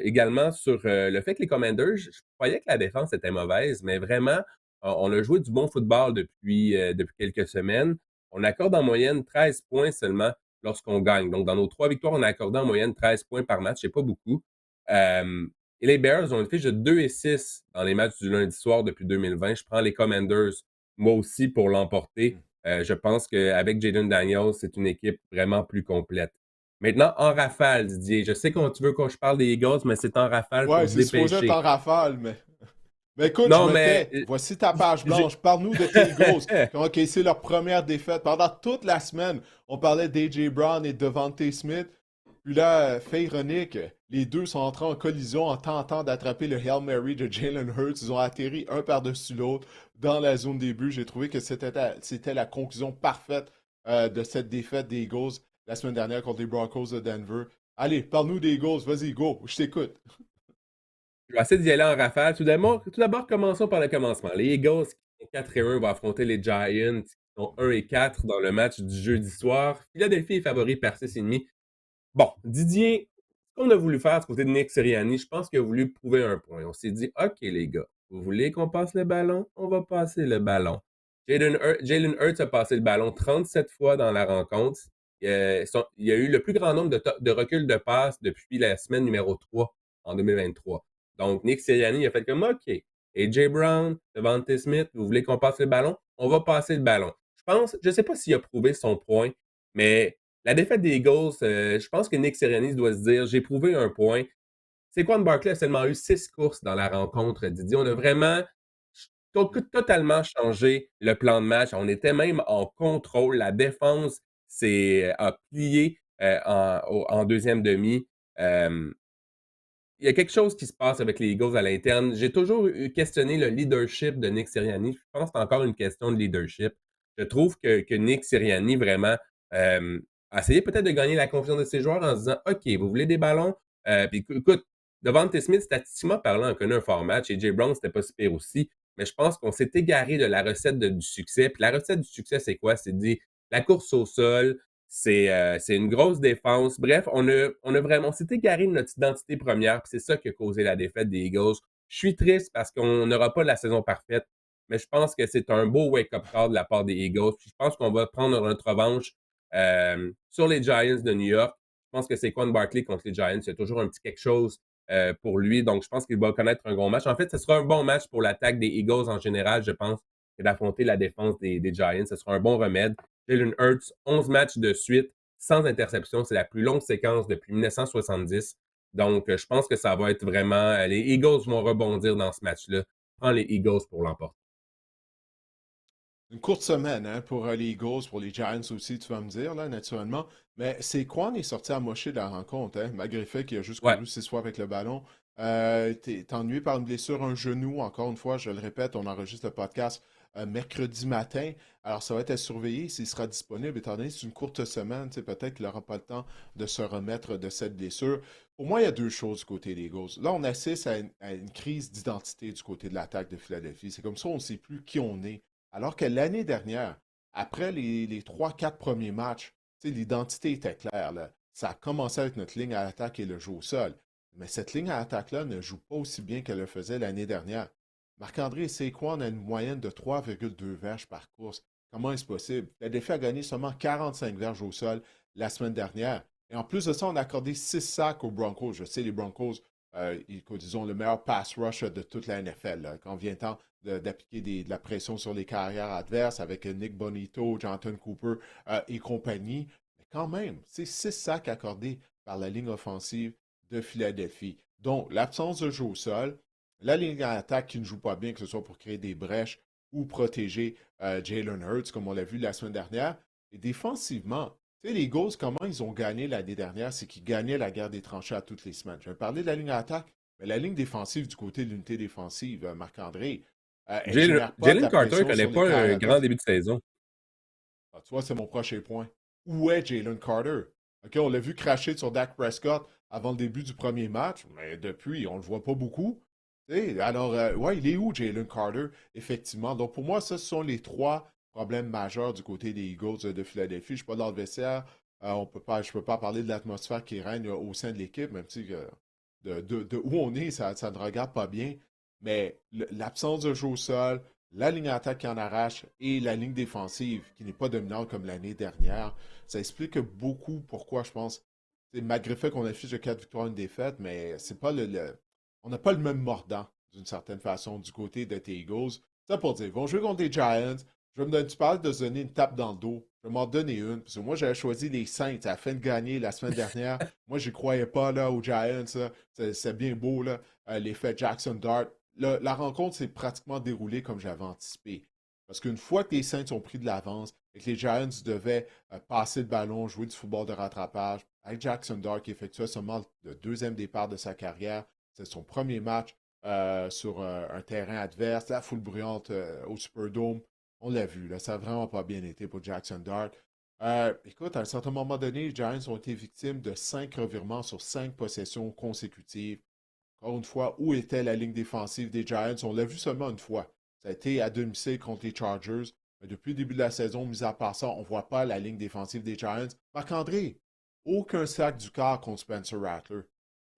également sur le fait que les Commanders, je croyais que la défense était mauvaise, mais vraiment, on a joué du bon football depuis quelques semaines. On accorde en moyenne 13 points seulement lorsqu'on gagne. Donc, dans nos 3 victoires, on a accordé en moyenne 13 points par match. C'est pas beaucoup. Euh, et les Bears ont une fiche de 2-6 dans les matchs du lundi soir depuis 2020. Je prends les Commanders, moi aussi, pour l'emporter. Je pense qu'avec Jaden Daniels, c'est une équipe vraiment plus complète. Maintenant, en rafale, Didier. Je sais que tu veux que je parle des Eagles, mais c'est en rafale, faut Ouais, se c'est supposé être en dépêcher. rafale, mais écoute, je Non, me mais tais. Voici ta page j'ai... blanche. Parle-nous de tes Eagles qui ont encaissé leur première défaite. Pendant toute la semaine, on parlait d'A.J. Brown et de Devontae Smith. Puis là, fait ironique, les deux sont entrés en collision en tentant d'attraper le Hail Mary de Jalen Hurts. Ils ont atterri un par-dessus l'autre dans la zone des buts. J'ai trouvé que c'était la conclusion parfaite de cette défaite des Eagles la semaine dernière contre les Broncos de Denver. Allez, parle-nous des Eagles. Vas-y, go, je t'écoute. Je vais essayer d'y aller en rafale. Tout d'abord, commençons par le commencement. Les Eagles qui sont 4-1 vont affronter les Giants qui sont 1-4 dans le match du jeudi soir. Philadelphie est favori par 6,5. Bon, Didier, ce qu'on a voulu faire du côté de Nick Sirianni, je pense qu'il a voulu prouver un point. On s'est dit, OK, les gars, vous voulez qu'on passe le ballon? On va passer le ballon. Jalen Hurts a passé le ballon 37 fois dans la rencontre. Il y a eu le plus grand nombre de reculs de passes depuis la semaine numéro 3 en 2023. Donc, Nick Sirianni a fait comme, OK, AJ Brown, Devontae Smith, vous voulez qu'on passe le ballon? On va passer le ballon. Je ne sais pas s'il a prouvé son point, mais la défaite des Eagles, je pense que Nick Sirianni doit se dire, j'ai prouvé un point. Saquon Barkley a seulement eu 6 courses dans la rencontre, Didier. On a vraiment totalement changé le plan de match. On était même en contrôle. La défense a plié en deuxième demi. Euh, il y a quelque chose qui se passe avec les Eagles à l'interne. J'ai toujours questionné le leadership de Nick Sirianni. Je pense que c'est encore une question de leadership. Je trouve que Nick Sirianni, vraiment, a essayé peut-être de gagner la confiance de ses joueurs en se disant OK, vous voulez des ballons? Puis écoute, Devontae Smith, statistiquement parlant, a connu un fort match et Jay Brown, c'était pas si pire aussi. Mais je pense qu'on s'est égaré de la recette du succès. Puis la recette du succès, c'est quoi? C'est de dire la course au sol, c'est une grosse défense. Bref, on s'est égaré de notre identité première, puis c'est ça qui a causé la défaite des Eagles. Je suis triste parce qu'on n'aura pas la saison parfaite, mais je pense que c'est un beau wake-up call de la part des Eagles. Puis je pense qu'on va prendre notre revanche sur les Giants de New York. Je pense que c'est Saquon Barkley contre les Giants. Il y a toujours un petit quelque chose pour lui, donc je pense qu'il va connaître un gros match. En fait, ce sera un bon match pour l'attaque des Eagles en général, je pense, que d'affronter la défense des Giants. Ce sera un bon remède. Jalen Hurts, 11 matchs de suite sans interception. C'est la plus longue séquence depuis 1970. Donc, je pense que ça va être vraiment. Les Eagles vont rebondir dans ce match-là. Prends les Eagles pour l'emporter. Une courte semaine hein, pour les Eagles, pour les Giants aussi, tu vas me dire, là, naturellement. Mais c'est quoi, on est sorti à mocher de la rencontre, hein, malgré le fait qu'il a juste Ouais. couru 6 fois avec le ballon. T'es ennuyé par une blessure, un genou, encore une fois, je le répète, on enregistre le podcast mercredi matin. Alors, ça va être à surveiller s'il sera disponible, étant donné que c'est une courte semaine, peut-être qu'il n'aura pas le temps de se remettre de cette blessure. Pour moi, il y a deux choses du côté des Eagles. Là, on assiste à une crise d'identité du côté de l'attaque de Philadelphie. C'est comme ça, on ne sait plus qui on est. Alors que l'année dernière, après les 3-4 premiers matchs, l'identité était claire, là. Ça a commencé avec notre ligne à attaque et le jeu au sol. Mais cette ligne à attaque-là ne joue pas aussi bien qu'elle le faisait l'année dernière. Marc-André Saquon a une moyenne de 3,2 verges par course. Comment est-ce possible? Le défi a gagné seulement 45 verges au sol la semaine dernière. Et en plus de ça, on a accordé 6 sacs aux Broncos. Je sais, les Broncos, ils ont le meilleur pass rush de toute la NFL. Là, quand vient le temps d'appliquer de la pression sur les carrières adverses avec Nick Bonito, Jonathan Cooper et compagnie. Mais quand même, c'est 6 sacs accordés par la ligne offensive de Philadelphie. Donc, l'absence de jeu au sol, la ligne à attaque qui ne joue pas bien, que ce soit pour créer des brèches ou protéger Jalen Hurts, comme on l'a vu la semaine dernière. Et défensivement, tu sais, les Eagles, comment ils ont gagné l'année dernière, c'est qu'ils gagnaient la guerre des tranchées à toutes les semaines. Je vais parler de la ligne à attaque, mais la ligne défensive du côté de l'unité défensive, Marc-André, elle ne génère pas de Jalen la Carter pression connaît sur les pas un carrières grand adverses. début de saison. Ah, tu vois, c'est mon prochain point. Où est Jalen Carter? OK, on l'a vu cracher sur Dak Prescott avant le début du premier match, mais depuis, on ne le voit pas beaucoup. Alors, ouais, il est où Jalen Carter, effectivement? Donc, pour moi, ce sont les trois problèmes majeurs du côté des Eagles de Philadelphie. Je ne suis pas dans le vestiaire. Je ne peux pas parler de l'atmosphère qui règne au sein de l'équipe, même si de où on est, ça ne regarde pas bien. Mais l'absence de jeu au sol, la ligne attaque qui en arrache et la ligne défensive qui n'est pas dominante comme l'année dernière, ça explique beaucoup pourquoi je pense, malgré le fait qu'on affiche de 4 victoires et une défaite, mais c'est pas on n'a pas le même mordant d'une certaine façon du côté de tes Eagles. Ça pour dire, ils vont jouer contre les Giants. Tu parles de se donner une tape dans le dos. Je vais m'en donner une. Parce que moi, j'avais choisi les Saints à la fin de gagner la semaine dernière. Moi, je ne croyais pas là, aux Giants. C'est bien beau, l'effet Jackson Dart. La rencontre s'est pratiquement déroulée comme j'avais anticipé. Parce qu'une fois que les Saints ont pris de l'avance et que les Giants devaient passer le ballon, jouer du football de rattrapage, avec Jackson Dart qui effectuait seulement le deuxième départ de sa carrière, c'est son premier match sur un terrain adverse, la foule bruyante au Superdome. On l'a vu, là, ça n'a vraiment pas bien été pour Jackson Dart. Écoute, à un certain moment donné, les Giants ont été victimes de 5 revirements sur 5 possessions consécutives. Encore une fois, où était la ligne défensive des Giants? On l'a vu seulement une fois. Ça a été à domicile contre les Chargers. Mais depuis le début de la saison, mis à part ça, on ne voit pas la ligne défensive des Giants. Marc-André, aucun sac du quart contre Spencer Rattler.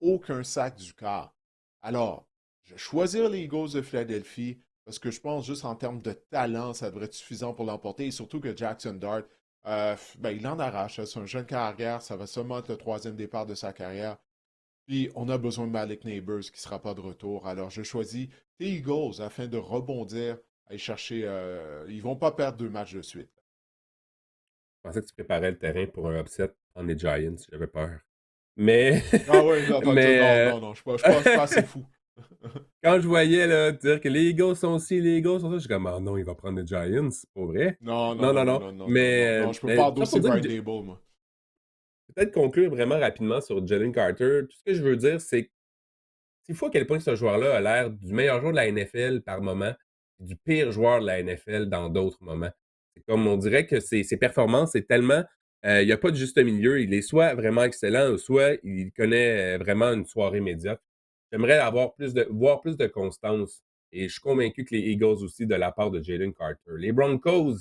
Aucun sac du quart. Alors, je vais choisir les Eagles de Philadelphie parce que je pense juste en termes de talent, ça devrait être suffisant pour l'emporter. Et surtout que Jackson Dart, il en arrache. C'est un jeune carrière. Ça va seulement être le troisième départ de sa carrière. Puis, on a besoin de Malik Neighbors qui ne sera pas de retour. Alors, je choisis les Eagles afin de rebondir, aller chercher. Ils ne vont pas perdre 2 matchs de suite. Je pensais que tu préparais le terrain pour un upset en les Giants. J'avais peur. Mais, Ah oui, non, non, mais non, non, je suis pas assez fou. quand je voyais là, dire que les Eagles sont ci, les Eagles sont ça, je suis comme, ah non, il va prendre les Giants, c'est pas vrai. Non, non, Non, non, non, non, non. non, non, non, non, Mais, non, je peux pas mais tout ça pour endosser dire Brian que Dable, moi. peut-être conclure vraiment rapidement sur Jalen Carter. Tout ce que je veux dire, c'est que c'est fou à quel point ce joueur-là a l'air du meilleur joueur de la NFL par moment, du pire joueur de la NFL dans d'autres moments. C'est comme on dirait que ses performances, c'est tellement. Il n'y a pas de juste milieu. Il est soit vraiment excellent, ou soit il connaît vraiment une soirée médiocre. J'aimerais voir plus de constance. Et je suis convaincu que les Eagles aussi, de la part de Jalen Carter. Les Broncos,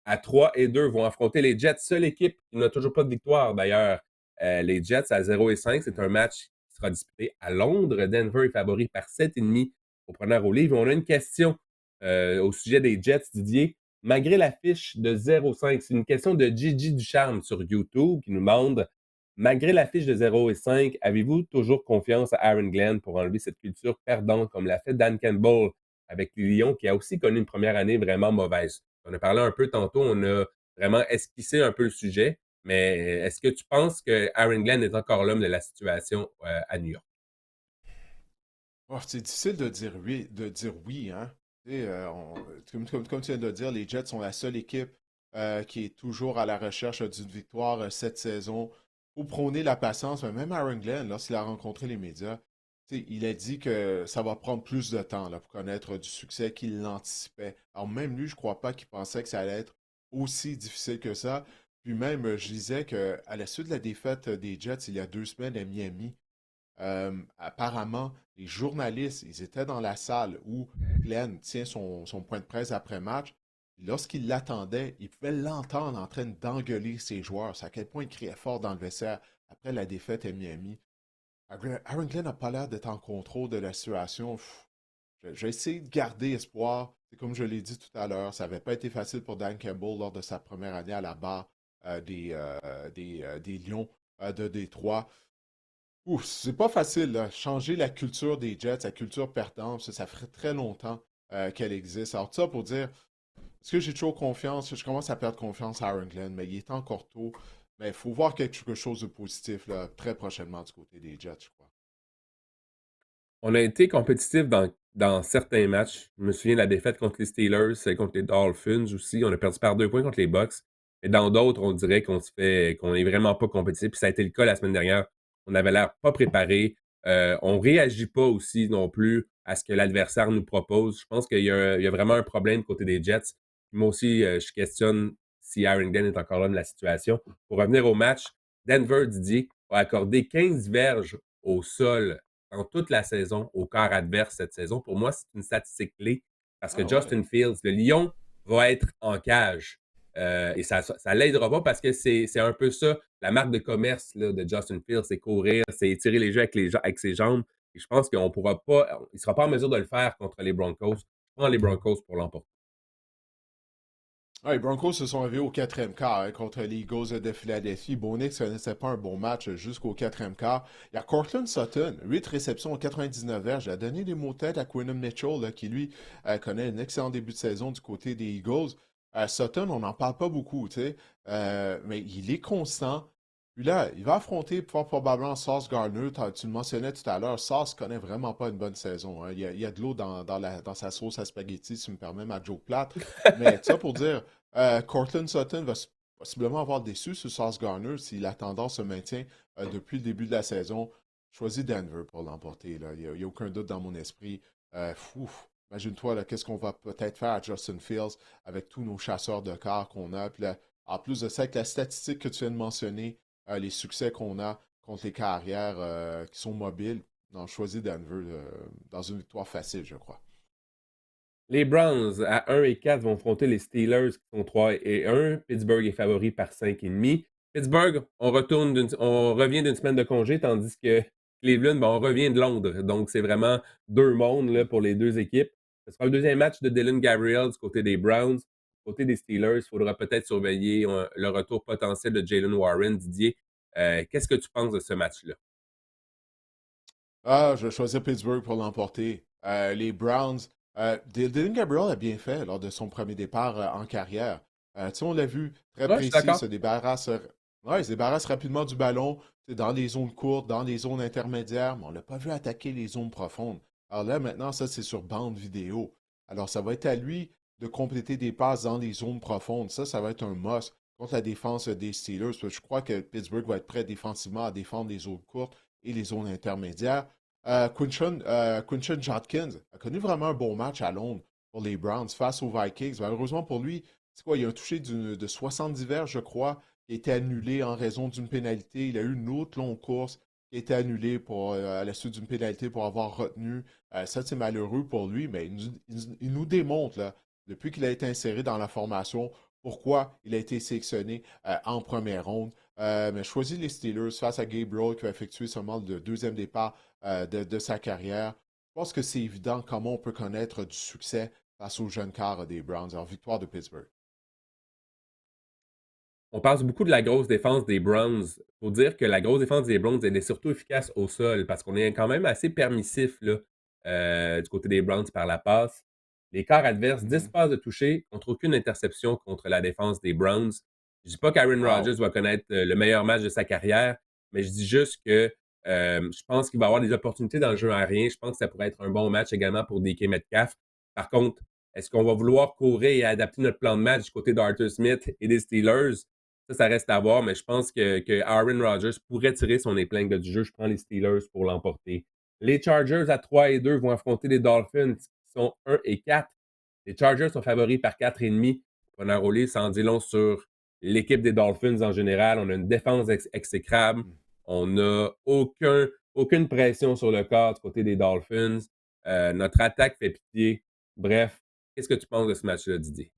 à 3-2, vont affronter les Jets, seule équipe qui n'a toujours pas de victoire d'ailleurs. Les Jets à 0-5, c'est un match qui sera disputé à Londres. Denver est favori par 7,5 au preneur au livre. On a une question au sujet des Jets, Didier. Malgré la fiche de 0-5, c'est une question de Gigi Ducharme sur YouTube qui nous demande: malgré la fiche de 0-5, avez-vous toujours confiance à Aaron Glenn pour enlever cette culture perdante comme l'a fait Dan Campbell avec les Lions, qui a aussi connu une première année vraiment mauvaise? On a parlé un peu tantôt, on a vraiment esquissé un peu le sujet, mais est-ce que tu penses que Aaron Glenn est encore l'homme de la situation à New York? Oh, c'est difficile de dire oui, hein. Tu sais, comme tu viens de le dire, les Jets sont la seule équipe qui est toujours à la recherche d'une victoire cette saison. Pour prôner la patience, mais même Aaron Glenn, lorsqu'il a rencontré les médias, tu sais, il a dit que ça va prendre plus de temps là, pour connaître du succès qu'il l'anticipait. Alors même lui, je crois pas qu'il pensait que ça allait être aussi difficile que ça. Puis même, je disais qu'à la suite de la défaite des Jets il y a 2 semaines à Miami, apparemment, les journalistes, ils étaient dans la salle où Glenn tient son point de presse après-match. Lorsqu'ils l'attendaient, ils pouvaient l'entendre en train d'engueuler ses joueurs. C'est à quel point il criait fort dans le vestiaire après la défaite à Miami. Aaron Glenn n'a pas l'air d'être en contrôle de la situation. J'ai essayé de garder espoir. C'est comme je l'ai dit tout à l'heure, ça n'avait pas été facile pour Dan Campbell lors de sa première année à la barre des Lions de Détroit. Ouf, c'est pas facile, là. Changer la culture des Jets, la culture perdante, ça ferait très longtemps qu'elle existe. Alors, tout ça pour dire, est-ce que j'ai toujours confiance? Je commence à perdre confiance à Aaron Glenn, mais il est encore tôt. Mais il faut voir quelque chose de positif là, très prochainement du côté des Jets, je crois. On a été compétitif dans certains matchs. Je me souviens de la défaite contre les Steelers, celle contre les Dolphins aussi. On a perdu par 2 points contre les Bucks. Mais dans d'autres, on dirait qu'on est vraiment pas compétitif. Puis ça a été le cas la semaine dernière. On avait l'air pas préparé. On réagit pas aussi non plus à ce que l'adversaire nous propose. Je pense qu'il y a vraiment un problème côté des Jets. Moi aussi, je questionne si Aaron Glenn est encore là de la situation. Pour revenir au match, Denver, Didier, a accordé 15 verges au sol en toute la saison au quart adverse cette saison. Pour moi, c'est une statistique clé parce que Ah ouais. Justin Fields, le Lion, va être en cage. Et ça ne l'aidera pas parce que c'est un peu ça, la marque de commerce là, de Justin Fields, c'est courir, c'est tirer les jeux avec ses jambes. Et je pense qu'on pourra pas, il ne sera pas en mesure de le faire contre les Broncos. Je prends les Broncos pour l'emporter. Ah, les Broncos se sont réveillés au quatrième quart hein, contre les Eagles de Philadelphie. Bonix ne connaissait pas un bon match jusqu'au quatrième quart. Il y a Cortland Sutton, 8 réceptions, 99 verges. Il a donné des mots de tête à Quinton Mitchell, là, qui lui connaît un excellent début de saison du côté des Eagles. Sutton, on n'en parle pas beaucoup, tu sais, mais il est constant. Puis là, il va affronter fort probablement Sauce Gardner. Tu le mentionnais tout à l'heure, Sauce connaît vraiment pas une bonne saison, hein. Il y a de l'eau dans sa sauce à spaghetti, si tu me permets, ma joke plate. Mais ça pour dire, Cortland Sutton va possiblement avoir déçu sur Sauce Gardner si la tendance se maintient depuis le début de la saison. Choisis Denver pour l'emporter, là. Il y a aucun doute dans mon esprit. Imagine-toi, là, qu'est-ce qu'on va peut-être faire à Justin Fields avec tous nos chasseurs de cars qu'on a. Puis là, en plus de ça, avec la statistique que tu viens de mentionner, les succès qu'on a contre les carrières qui sont mobiles. Non, je choisis Denver dans une victoire facile, je crois. Les Browns à 1-4 vont affronter les Steelers qui sont 3-1. Pittsburgh est favori par 5,5. Pittsburgh, on revient d'une semaine de congé, tandis que Cleveland, ben, on revient de Londres. Donc, c'est vraiment deux mondes là, pour les deux équipes. Ce sera le deuxième match de Dylan Gabriel du côté des Browns. Du côté des Steelers, il faudra peut-être surveiller le retour potentiel de Jalen Warren. Didier, qu'est-ce que tu penses de ce match-là? Ah, je vais choisir Pittsburgh pour l'emporter. Les Browns, Dylan Gabriel a bien fait lors de son premier départ en carrière. Tu sais, on l'a vu, très Ouais, je suis précis, d'accord. ouais, il se débarrasse rapidement du ballon, tu sais, dans les zones courtes, dans les zones intermédiaires, mais on l'a pas vu attaquer les zones profondes. Alors là, maintenant, ça, c'est sur bande vidéo. Alors, ça va être à lui de compléter des passes dans les zones profondes. Ça va être un must contre la défense des Steelers. Parce que je crois que Pittsburgh va être prêt défensivement à défendre les zones courtes et les zones intermédiaires. Quinton Judkins a connu vraiment un bon match à Londres pour les Browns face aux Vikings. Malheureusement pour lui, c'est quoi, il a un touché de 70 verges, je crois, qui a été annulé en raison d'une pénalité. Il a eu une autre longue course qui a été annulée à la suite d'une pénalité pour avoir retenu. Ça, c'est malheureux pour lui, mais il nous démontre, là, depuis qu'il a été inséré dans la formation, pourquoi il a été sélectionné en première ronde. Mais choisis les Steelers face à Gabriel qui va effectuer seulement le deuxième départ de sa carrière. Je pense que c'est évident comment on peut connaître du succès face aux jeunes cars des Browns. Alors, victoire de Pittsburgh. On parle beaucoup de la grosse défense des Browns. Faut dire que la grosse défense des Browns, elle est surtout efficace au sol parce qu'on est quand même assez permissif là, du côté des Browns par la passe. Les quarts adverses, 10 Mhm. passes de toucher contre aucune interception contre la défense des Browns. Je dis pas qu'Aaron Wow. Rodgers va connaître le meilleur match de sa carrière, mais je dis juste que je pense qu'il va avoir des opportunités dans le jeu aérien. Je pense que ça pourrait être un bon match également pour DK Metcalf. Par contre, est-ce qu'on va vouloir courir et adapter notre plan de match du côté d'Arthur Smith et des Steelers? Ça reste à voir, mais je pense que Aaron Rodgers pourrait tirer son épingle du jeu. Je prends les Steelers pour l'emporter. Les Chargers à 3-2 vont affronter les Dolphins qui sont 1-4. Les Chargers sont favoris par 4,5. Preneur au livre, ça en dit long sur l'équipe des Dolphins en général. On a une défense exécrable. Mm. On n'a aucune pression sur le corps du côté des Dolphins. Notre attaque fait pitié. Bref, qu'est-ce que tu penses de ce match-là, Didier?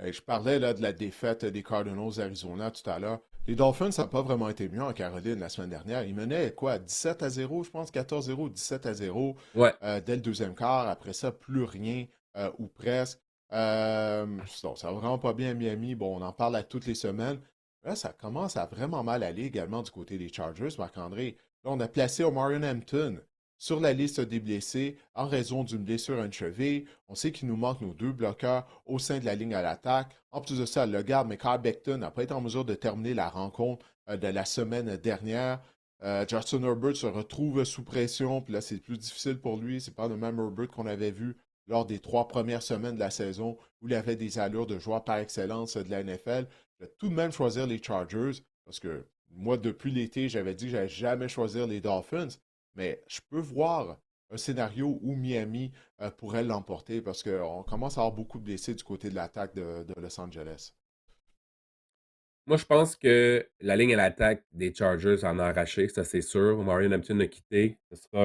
Je parlais là, de la défaite des Cardinals d'Arizona tout à l'heure. Les Dolphins n'ont pas vraiment été mieux en Caroline la semaine dernière. Ils menaient quoi, 17-0, je pense, 14-0, 17-0 Ouais. dès le deuxième quart. Après ça, plus rien ou presque. Non, ça va vraiment pas bien à Miami. Bon, on en parle à toutes les semaines. Là, ça commence à vraiment mal aller également du côté des Chargers, Marc-André. Là, on a placé Omarion Hampton sur la liste des blessés en raison d'une blessure à une cheville. On sait qu'il nous manque nos deux bloqueurs au sein de la ligne à l'attaque. En plus de ça, le garde, Mekhi Becton, n'a pas été en mesure de terminer la rencontre de la semaine dernière. Justin Herbert se retrouve sous pression, puis là, c'est plus difficile pour lui. C'est pas le même Herbert qu'on avait vu lors des 3 premières semaines de la saison où il avait des allures de joueur par excellence de la NFL. Je vais tout de même choisir les Chargers parce que moi, depuis l'été, j'avais dit que je n'allais jamais choisir les Dolphins. Mais je peux voir un scénario où Miami pourrait l'emporter parce qu'on commence à avoir beaucoup de blessés du côté de l'attaque de Los Angeles. Moi, je pense que la ligne à l'attaque des Chargers en a arraché, ça c'est sûr. Marion Hampton a quitté. Ce sera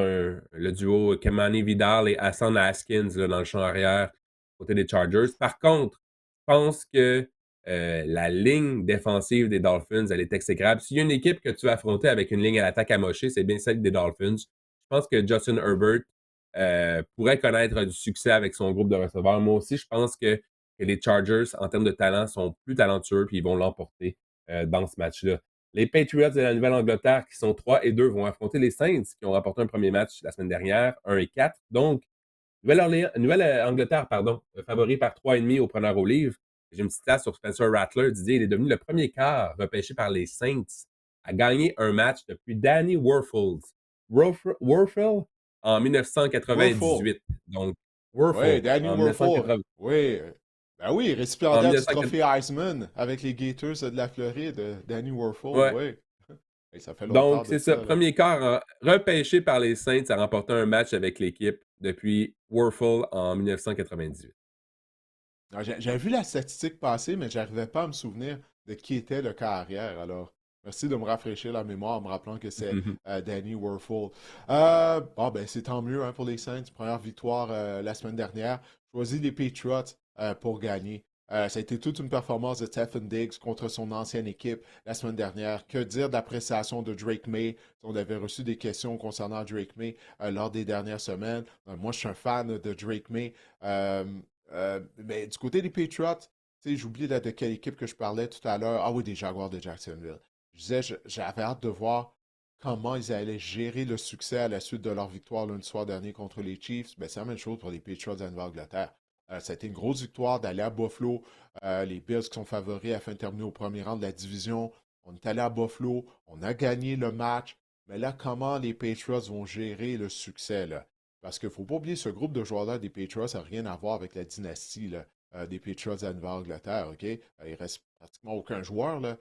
le duo Kemani Vidal et Hassan Haskins là, dans le champ arrière côté des Chargers. Par contre, je pense que la ligne défensive des Dolphins, elle est exécrable. S'il y a une équipe que tu vas affronter avec une ligne à l'attaque amochée, c'est bien celle des Dolphins. Je pense que Justin Herbert pourrait connaître du succès avec son groupe de receveurs. Moi aussi, je pense que les Chargers, en termes de talent, sont plus talentueux et ils vont l'emporter dans ce match-là. Les Patriots de la Nouvelle-Angleterre, qui sont 3-2, vont affronter les Saints, qui ont remporté un premier match la semaine dernière, 1-4. Donc, Nouvelle-Angleterre, pardon, favori par 3,5 au preneur au livre. J'ai une petite stat sur Spencer Rattler. Didier, il est devenu le premier quart repêché par les Saints à gagner un match depuis Danny Werfel. Werfel en Werfel. 1998. Donc, Oui, Werfel Danny en Werfel. 1980. Oui. Ben oui, En récipiendaire du 1980. trophée Heisman avec les Gators de la Floride, Danny Werfel, Ouais. oui. Hey, ça fait longtemps Donc, de c'est ça. ça, là. Premier quart repêché par les Saints à remporter un match avec l'équipe depuis Werfel en 1998. Ah, j'avais vu la statistique passer, mais j'arrivais pas à me souvenir de qui était le carrière. Alors, merci de me rafraîchir la mémoire en me rappelant que c'est Danny Werfel. Bon, ben, c'est tant mieux hein, pour les Saints. Première victoire la semaine dernière. Choisi les Patriots pour gagner. Ça a été toute une performance de Stephen Diggs contre son ancienne équipe la semaine dernière. Que dire de l'appréciation de Drake May? On avait reçu des questions concernant Drake May lors des dernières semaines. Moi, je suis un fan de Drake May. Mais du côté des Patriots, j'ai oublié de quelle équipe que je parlais tout à l'heure. Ah oui, des Jaguars de Jacksonville. Je disais, j'avais hâte de voir comment ils allaient gérer le succès à la suite de leur victoire lundi soir dernier contre les Chiefs. Ben, c'est la même chose pour les Patriots de Nouvelle-Angleterre. Ça a été une grosse victoire d'aller à Buffalo. Les Bills qui sont favoris afin de terminer au premier rang de la division. On est allé à Buffalo, on a gagné le match. Mais là, comment les Patriots vont gérer le succès, là? Parce qu'il ne faut pas oublier, ce groupe de joueurs-là des Patriots n'a rien à voir avec la dynastie là, des Patriots à Nouvelle-Angleterre. OK? Il ne reste pratiquement aucun joueur là,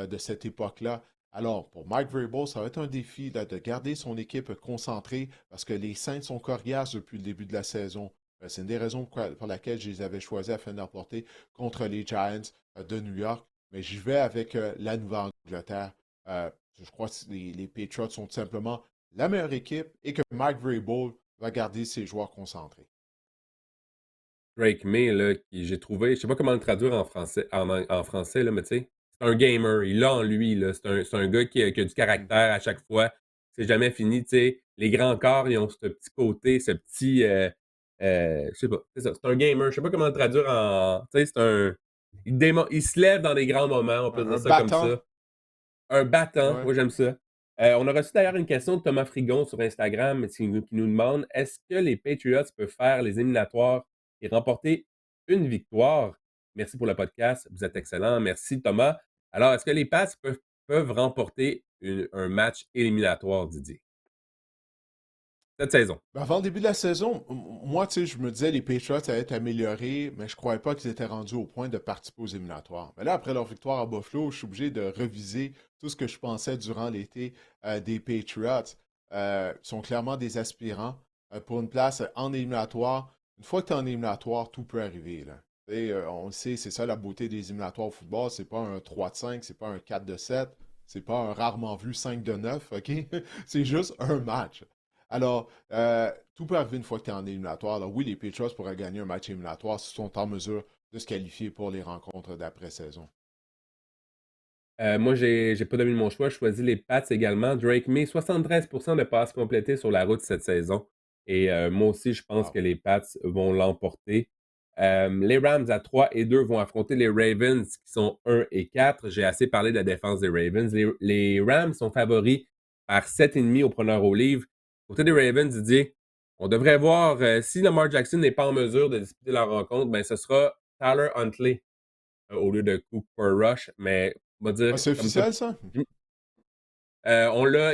de cette époque-là. Alors, pour Mike Vrabel, ça va être un défi là, de garder son équipe concentrée parce que les Saints sont coriaces depuis le début de la saison. C'est une des raisons pour laquelle je les avais choisis afin d'emporter contre les Giants de New York. Mais j'y vais avec la Nouvelle-Angleterre. Je crois que les Patriots sont tout simplement la meilleure équipe et que Mike Vrabel va garder ses joueurs concentrés. Drake May, là, qui j'ai trouvé, je sais pas comment le traduire en français, en français, là, mais tu sais, c'est un gamer. Il l'a en lui, là. C'est un gars qui a du Mhm. caractère à chaque fois. C'est jamais fini, tu sais. Les grands corps, ils ont ce petit côté, ce petit. Je sais pas. C'est ça. C'est un gamer. Je sais pas comment le traduire en. Tu sais, c'est un. Il se lève dans des grands moments, on peut dire Un ça comme battant, ça. Un battant, ouais. moi j'aime ça. On a reçu d'ailleurs une question de Thomas Frigon sur Instagram qui nous demande est-ce que les Patriots peuvent faire les éliminatoires et remporter une victoire? Merci pour le podcast, vous êtes excellent. Merci Thomas. Alors, est-ce que les Pats peuvent remporter un match éliminatoire, Didier, cette saison? Ben, avant le début de la saison, moi, tu sais, je me disais les Patriots allaient être améliorés, mais je ne croyais pas qu'ils étaient rendus au point de participer aux éliminatoires. Mais là, après leur victoire à Buffalo, je suis obligé de reviser tout ce que je pensais durant l'été des Patriots. Ils sont clairement des aspirants pour une place en éliminatoire. Une fois que tu es en éliminatoire, tout peut arriver, là. Tu sais, on le sait, c'est ça la beauté des éliminatoires au football. C'est pas un 3-5, c'est pas un 4-7, c'est pas un rarement vu 5-9, OK? C'est juste un match. Alors, tout peut arriver une fois que tu es en éliminatoire. Alors oui, les Patriots pourraient gagner un match éliminatoire s'ils sont en mesure de se qualifier pour les rencontres d'après-saison. Moi, j'ai pas donné mon choix. Je choisis les Pats également. Drake May, 73% de passes complétées sur la route cette saison. Et moi aussi, je pense Wow. que les Pats vont l'emporter. Les Rams à 3 et 2 vont affronter les Ravens qui sont 1 et 4. J'ai assez parlé de la défense des Ravens. Les Rams sont favoris par 7,5 au preneur au livre. Côté des Ravens, Didier, on devrait voir si Lamar Jackson n'est pas en mesure de disputer la rencontre, ben ce sera Tyler Huntley au lieu de Cooper Rush. Mais on va Ah, dire c'est comme ça. officiel, ça?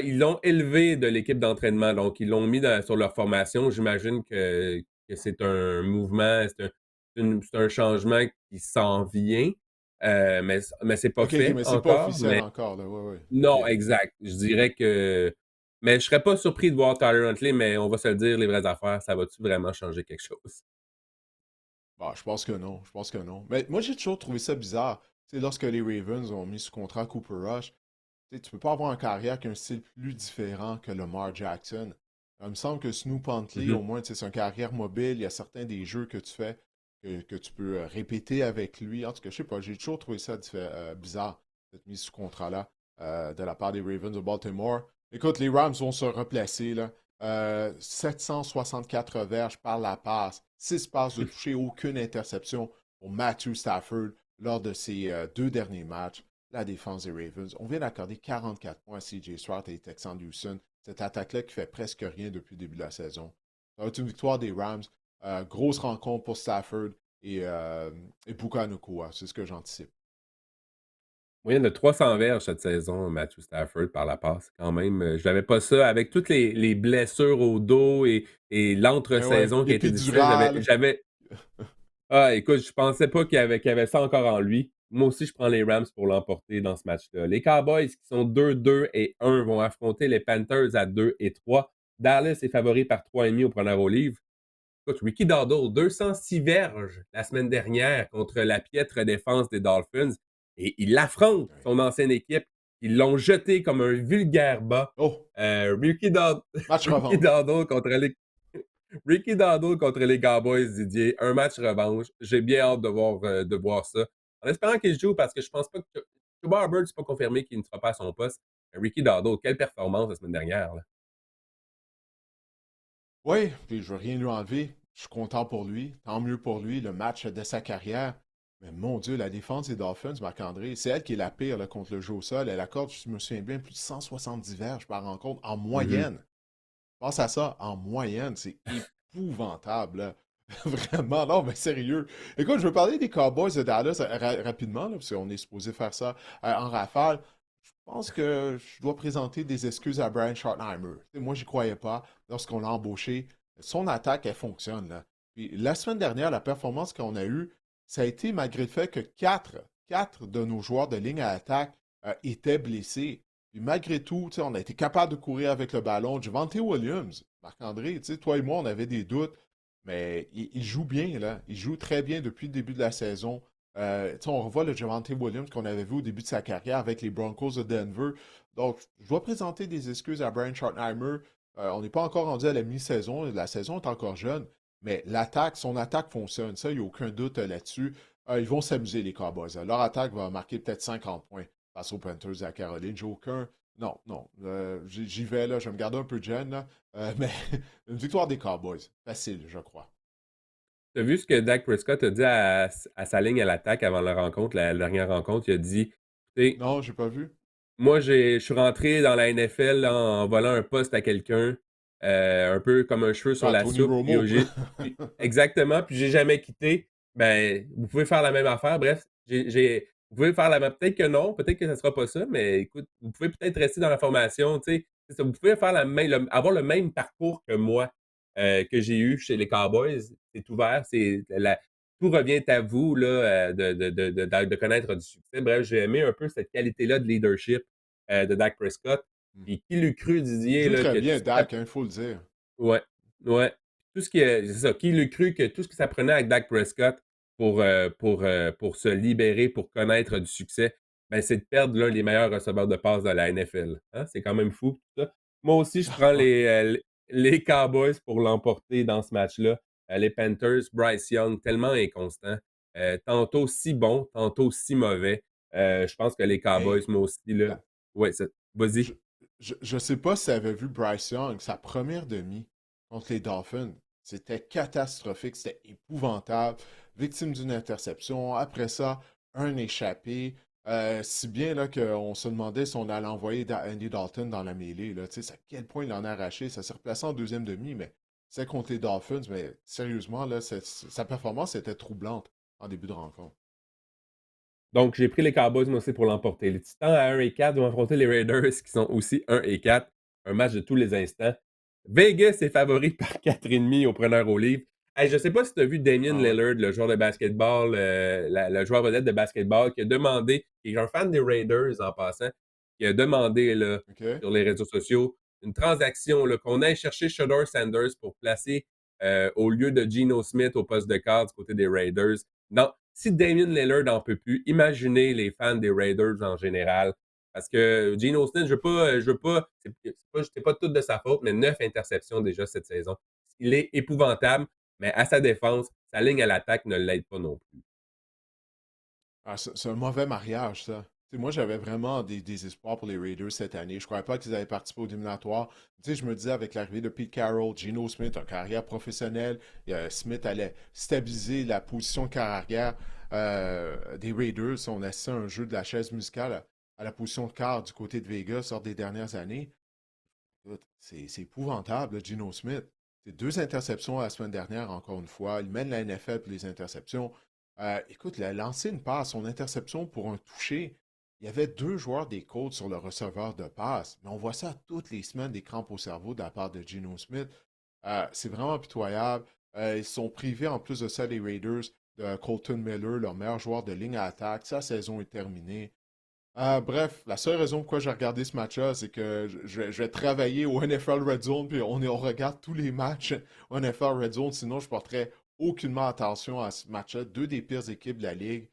Ils l'ont élevé de l'équipe d'entraînement, donc ils l'ont mis sur leur formation. J'imagine que c'est un mouvement, c'est un changement qui s'en vient, mais c'est pas OK, OK, fait mais c'est pas encore. officiel Mais encore, là. Ouais, ouais. non, OK. exact. Je dirais que. Mais je serais pas surpris de voir Tyler Huntley, mais on va se le dire, les vraies affaires, ça va-tu vraiment changer quelque chose? Bah, je pense que non. Je pense que non. Mais moi, j'ai toujours trouvé ça bizarre. Tu sais, lorsque les Ravens ont mis sous contrat Cooper Rush, tu peux pas avoir un carrière qui a un style plus différent que Lamar Jackson. Il me semble que Snoop Huntley, au Mhm. moins, c'est un carrière mobile. Il y a certains des jeux que tu fais que tu peux répéter avec lui. En tout cas, je sais pas, j'ai toujours trouvé ça bizarre, cette mise sous contrat-là de la part des Ravens de Baltimore. Écoute, les Rams vont se replacer, là. 764 verges par la passe, 6 passes de toucher, aucune interception pour Matthew Stafford lors de ses deux derniers matchs. La défense des Ravens. On vient d'accorder 44 points à CJ Stroud et les Texans de Houston. Cette attaque-là qui fait presque rien depuis le début de la saison. Ça va être une victoire des Rams. Grosse rencontre pour Stafford et Puka Nacua. C'est ce que j'anticipe. Moyenne de 300 verges cette saison, Matthew Stafford, par la passe, quand même. Je n'avais pas ça. Avec toutes les blessures au dos et Mais ouais, l'entre-saison qui a été difficile, épidural. ah, écoute, je pensais pas qu'il y avait ça encore en lui. Moi aussi, je prends les Rams pour l'emporter dans ce match-là. Les Cowboys, qui sont 2-2-1, vont affronter les Panthers à 2-3. Dallas est favori par 3,5 au preneur au livre. Écoute, Ricky Dowdle, 206 verges la semaine dernière contre la piètre défense des Dolphins. Et il affronte Ouais. son ancienne équipe. Ils l'ont jeté comme un vulgaire bas. Oh, Ricky, match Ricky revanche. Dowdle contre les Ricky Dowdle contre les Cowboys, Didier. Un match revanche. J'ai bien hâte de voir ça. En espérant qu'il joue, parce que je pense pas que Chuba Hubbard, c'est pas confirmé qu'il ne sera pas à son poste. Ricky Dowdle, quelle performance la semaine dernière, là. Oui, puis je veux rien lui enlever. Je suis content pour lui. Tant mieux pour lui, le match de sa carrière. Mais mon Dieu, la défense des Dolphins, Marc-André, c'est elle qui est la pire là, contre le jeu au sol. Elle accorde, je me souviens bien, plus de 170 verges par rencontre en Mhm. moyenne. Pense à ça, en moyenne, c'est épouvantable, là. Vraiment, non, mais sérieux. Écoute, je veux parler des Cowboys de Dallas rapidement, là, parce qu'on est supposé faire ça en rafale. Je pense que je dois présenter des excuses à Brian Schottenheimer. Tu sais, moi, j'y croyais pas lorsqu'on l'a embauché. Son attaque, elle fonctionne, là. Puis, la semaine dernière, la performance qu'on a eue, ça a été malgré le fait que quatre de nos joueurs de ligne à attaque étaient blessés. Puis malgré tout, on a été capable de courir avec le ballon. Javonte Williams, Marc-André, toi et moi, on avait des doutes, mais il joue bien, là. Il joue très bien depuis le début de la saison. On revoit le Javonte Williams qu'on avait vu au début de sa carrière avec les Broncos de Denver. Donc, je dois présenter des excuses à Brian Schottenheimer. On n'est pas encore rendu à la mi-saison. La saison est encore jeune, mais son attaque fonctionne. Ça, il n'y a aucun doute là-dessus. Ils vont s'amuser, les Cowboys. Leur attaque va marquer peut-être 50 points face aux Panthers et à Caroline. J'ai aucun. Non, non. J'y vais, là. Je vais me garder un peu de gêne, là. Mais une victoire des Cowboys. Facile, je crois. T'as vu ce que Dak Prescott a dit à sa ligne à l'attaque avant la dernière rencontre? Il a dit, écoutez, Non, j'ai pas vu. moi, je suis rentré dans la NFL là, en volant un poste à quelqu'un, un peu comme un cheveu sur Ah, la Tony soupe. Romo. Exactement, puis j'ai jamais quitté. Ben, vous pouvez faire la même affaire. Bref, vous pouvez faire la même. Peut-être que non, peut-être que ça sera pas ça, mais écoute, vous pouvez peut-être rester dans la formation. Tu sais, c'est ça, vous pouvez faire avoir le même parcours que moi, que j'ai eu chez les Cowboys. C'est ouvert, tout revient à vous là, de connaître du succès. Bref, j'ai aimé un peu cette qualité-là de leadership de Dak Prescott. Puis qui l'eût cru, Il Didier, joue là, très que tout bien, ce que ça. Dak, il faut le dire. Ouais, ouais. C'est ça. Qui l'eût cru que tout ce que ça prenait avec Dak Prescott pour se libérer, pour connaître du succès, ben, c'est de perdre l'un des meilleurs receveurs de passes de la NFL. Hein? C'est quand même fou, tout ça. Moi aussi, je prends les Cowboys pour l'emporter dans ce match-là. Les Panthers, Bryce Young, tellement inconstant. Tantôt si bon, tantôt si mauvais. Je pense que les Cowboys, Hey, moi aussi, là. la- Ouais, je, vas-y. je sais pas si tu avais vu Bryce Young, sa première demi contre les Dolphins. C'était catastrophique, c'était épouvantable. Victime d'une interception. Après ça, un échappé. Si bien là, qu'on se demandait si on allait envoyer Andy Dalton dans la mêlée. Là. Tu sais, à quel point il en a arraché. Ça s'est replacé en deuxième demi, mais c'est contre les Dolphins. Mais sérieusement, là, sa performance était troublante en début de rencontre. Donc, j'ai pris les Cowboys, moi aussi, pour l'emporter. Les Titans à 1-4 vont affronter les Raiders, qui sont aussi 1-4. Un match de tous les instants. Vegas est favori par 4,5 au preneur au livre. Hey, je ne sais pas si tu as vu Damien Ah ouais. Lillard, le joueur de basketball, le joueur vedette de basketball, qui a demandé, qui est un fan des Raiders en passant, qui a demandé là, OK? sur les réseaux sociaux une transaction, là, qu'on aille chercher Shedeur Sanders pour placer au lieu de Geno Smith au poste de quart du côté des Raiders. Non, si Damien Lillard n'en peut plus, imaginez les fans des Raiders en général. Parce que Geno Smith, c'est pas tout de sa faute, mais 9 interceptions déjà cette saison. Il est épouvantable, mais à sa défense, sa ligne à l'attaque ne l'aide pas non plus. Ah, c'est un mauvais mariage, ça. Tu sais, moi, j'avais vraiment des espoirs pour les Raiders cette année. Je ne croyais pas qu'ils allaient participer au éliminatoire. Tu sais, je me disais, avec l'arrivée de Pete Carroll, Geno Smith, une carrière professionnelle, Smith allait stabiliser la position de carrière des Raiders. On assistait à un jeu de la chaise musicale à la position de quart du côté de Vegas lors des dernières années. Écoute, c'est épouvantable, Geno Smith. C'est 2 interceptions la semaine dernière, encore une fois. Il mène la NFL pour les interceptions. Écoute, il a lancé une passe, son interception pour un toucher. Il y avait 2 joueurs des Colts sur le receveur de passe. Mais on voit ça toutes les semaines, des crampes au cerveau de la part de Geno Smith. C'est vraiment pitoyable. Ils sont privés en plus de ça, les Raiders, de Colton Miller, leur meilleur joueur de ligne à attaque. Sa saison est terminée. Bref, la seule raison pourquoi j'ai regardé ce match-là, c'est que je vais travailler au NFL Red Zone, puis on regarde tous les matchs au NFL Red Zone, sinon je porterais aucunement attention à ce match-là. Deux des pires équipes de la ligue.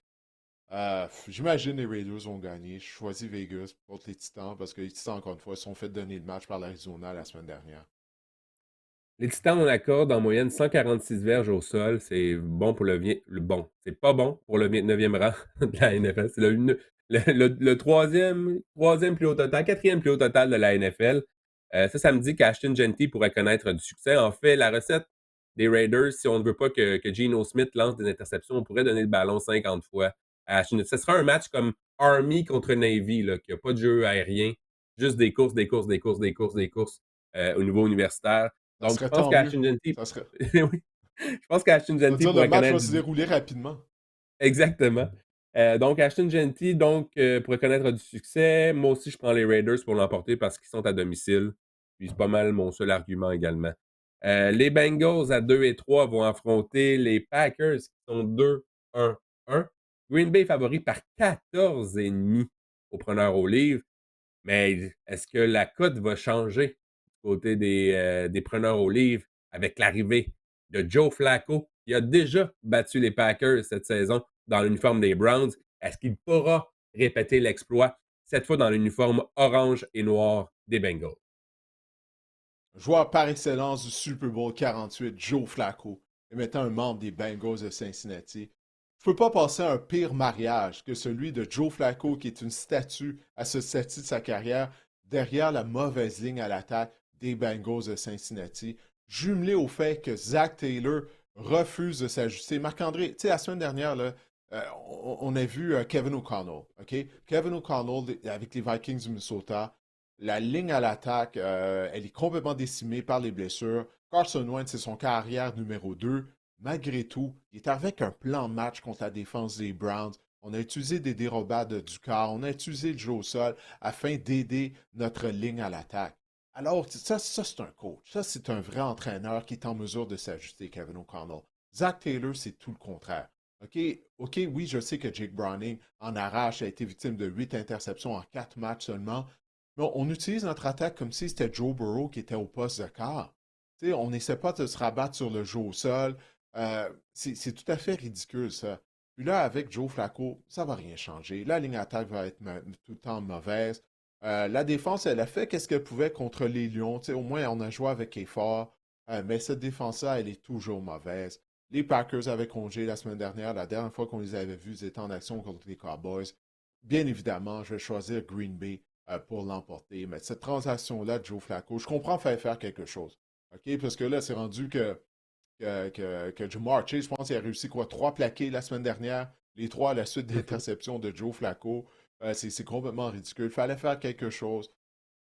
J'imagine les Raiders vont gagner. Je choisis Vegas contre les Titans, parce que les Titans, encore une fois, se sont fait donner le match par l'Arizona la semaine dernière. Les Titans, on accorde en moyenne 146 verges au sol. C'est bon pour bon. C'est pas bon pour le 29e rang de la NFL. C'est le troisième plus haut total, quatrième plus haut total de la NFL. Ça me dit qu'Ashton Genty pourrait connaître du succès. En fait, la recette des Raiders, si on ne veut pas que Geno Smith lance des interceptions, on pourrait donner le ballon 50 fois à Ashton. Ce sera un match comme Army contre Navy, là, qui n'a pas de jeu aérien, juste des courses, des courses, des courses, des courses, des courses au niveau universitaire. Ça Donc, je serait pense tant mieux. qu'Ashton Genty Ça serait... oui, je pense qu'Ashton Ça veut Genty dire le pourrait match va connaître se du dérouler rapidement. exactement. Donc Ashton Genty pourrait connaître du succès. Moi aussi, je prends les Raiders pour l'emporter parce qu'ils sont à domicile. Puis c'est pas mal mon seul argument également. Les Bengals à 2-3 vont affronter les Packers qui sont 2-1-1. Green Bay favori par 14,5 au preneur au livre. Mais est-ce que la cote va changer du côté des preneurs au livre avec l'arrivée de Joe Flacco, qui a déjà battu les Packers cette saison dans l'uniforme des Browns? Est-ce qu'il pourra répéter l'exploit, cette fois dans l'uniforme orange et noir des Bengals? Joueur par excellence du Super Bowl 48, Joe Flacco, et maintenant un membre des Bengals de Cincinnati. Je ne peux pas passer à un pire mariage que celui de Joe Flacco, qui est une statue à ce stade de sa carrière, derrière la mauvaise ligne à l'attaque des Bengals de Cincinnati, jumelé au fait que Zach Taylor refuse de s'ajuster. Marc-André, tu sais, la semaine dernière, là, on a vu Kevin O'Connell, OK? Kevin O'Connell avec les Vikings du Minnesota, la ligne à l'attaque, elle est complètement décimée par les blessures. Carson Wentz, c'est son carrière numéro 2. Malgré tout, il est avec un plan de match contre la défense des Browns. On a utilisé des dérobades du corps, on a utilisé le jeu au sol afin d'aider notre ligne à l'attaque. Alors, ça c'est un coach. Ça, c'est un vrai entraîneur qui est en mesure de s'ajuster, Kevin O'Connell. Zach Taylor, c'est tout le contraire. OK, OK, oui, je sais que Jake Browning en arrache, a été victime de 8 interceptions en 4 matchs seulement, mais on utilise notre attaque comme si c'était Joe Burrow qui était au poste de quart. Tu sais, on n'essaie pas de se rabattre sur le jeu au sol. C'est tout à fait ridicule, ça. Puis là, avec Joe Flacco, ça va rien changer. La ligne attaque va être tout le temps mauvaise. La défense, elle a fait qu'est-ce qu'elle pouvait contre les Lions. Tu sais, au moins, on a joué avec effort. Mais cette défense-là, elle est toujours mauvaise. Les Packers avaient congé la semaine dernière. La dernière fois qu'on les avait vus, ils étaient en action contre les Cowboys. Bien évidemment, je vais choisir Green Bay pour l'emporter. Mais cette transaction-là de Joe Flacco, je comprends faire quelque chose. OK? Parce que là, c'est rendu que Jamar Chase, je pense qu'il a réussi quoi? 3 plaqués la semaine dernière. Les 3 à la suite d'interceptions de Joe Flacco. C'est complètement ridicule. Il fallait faire quelque chose.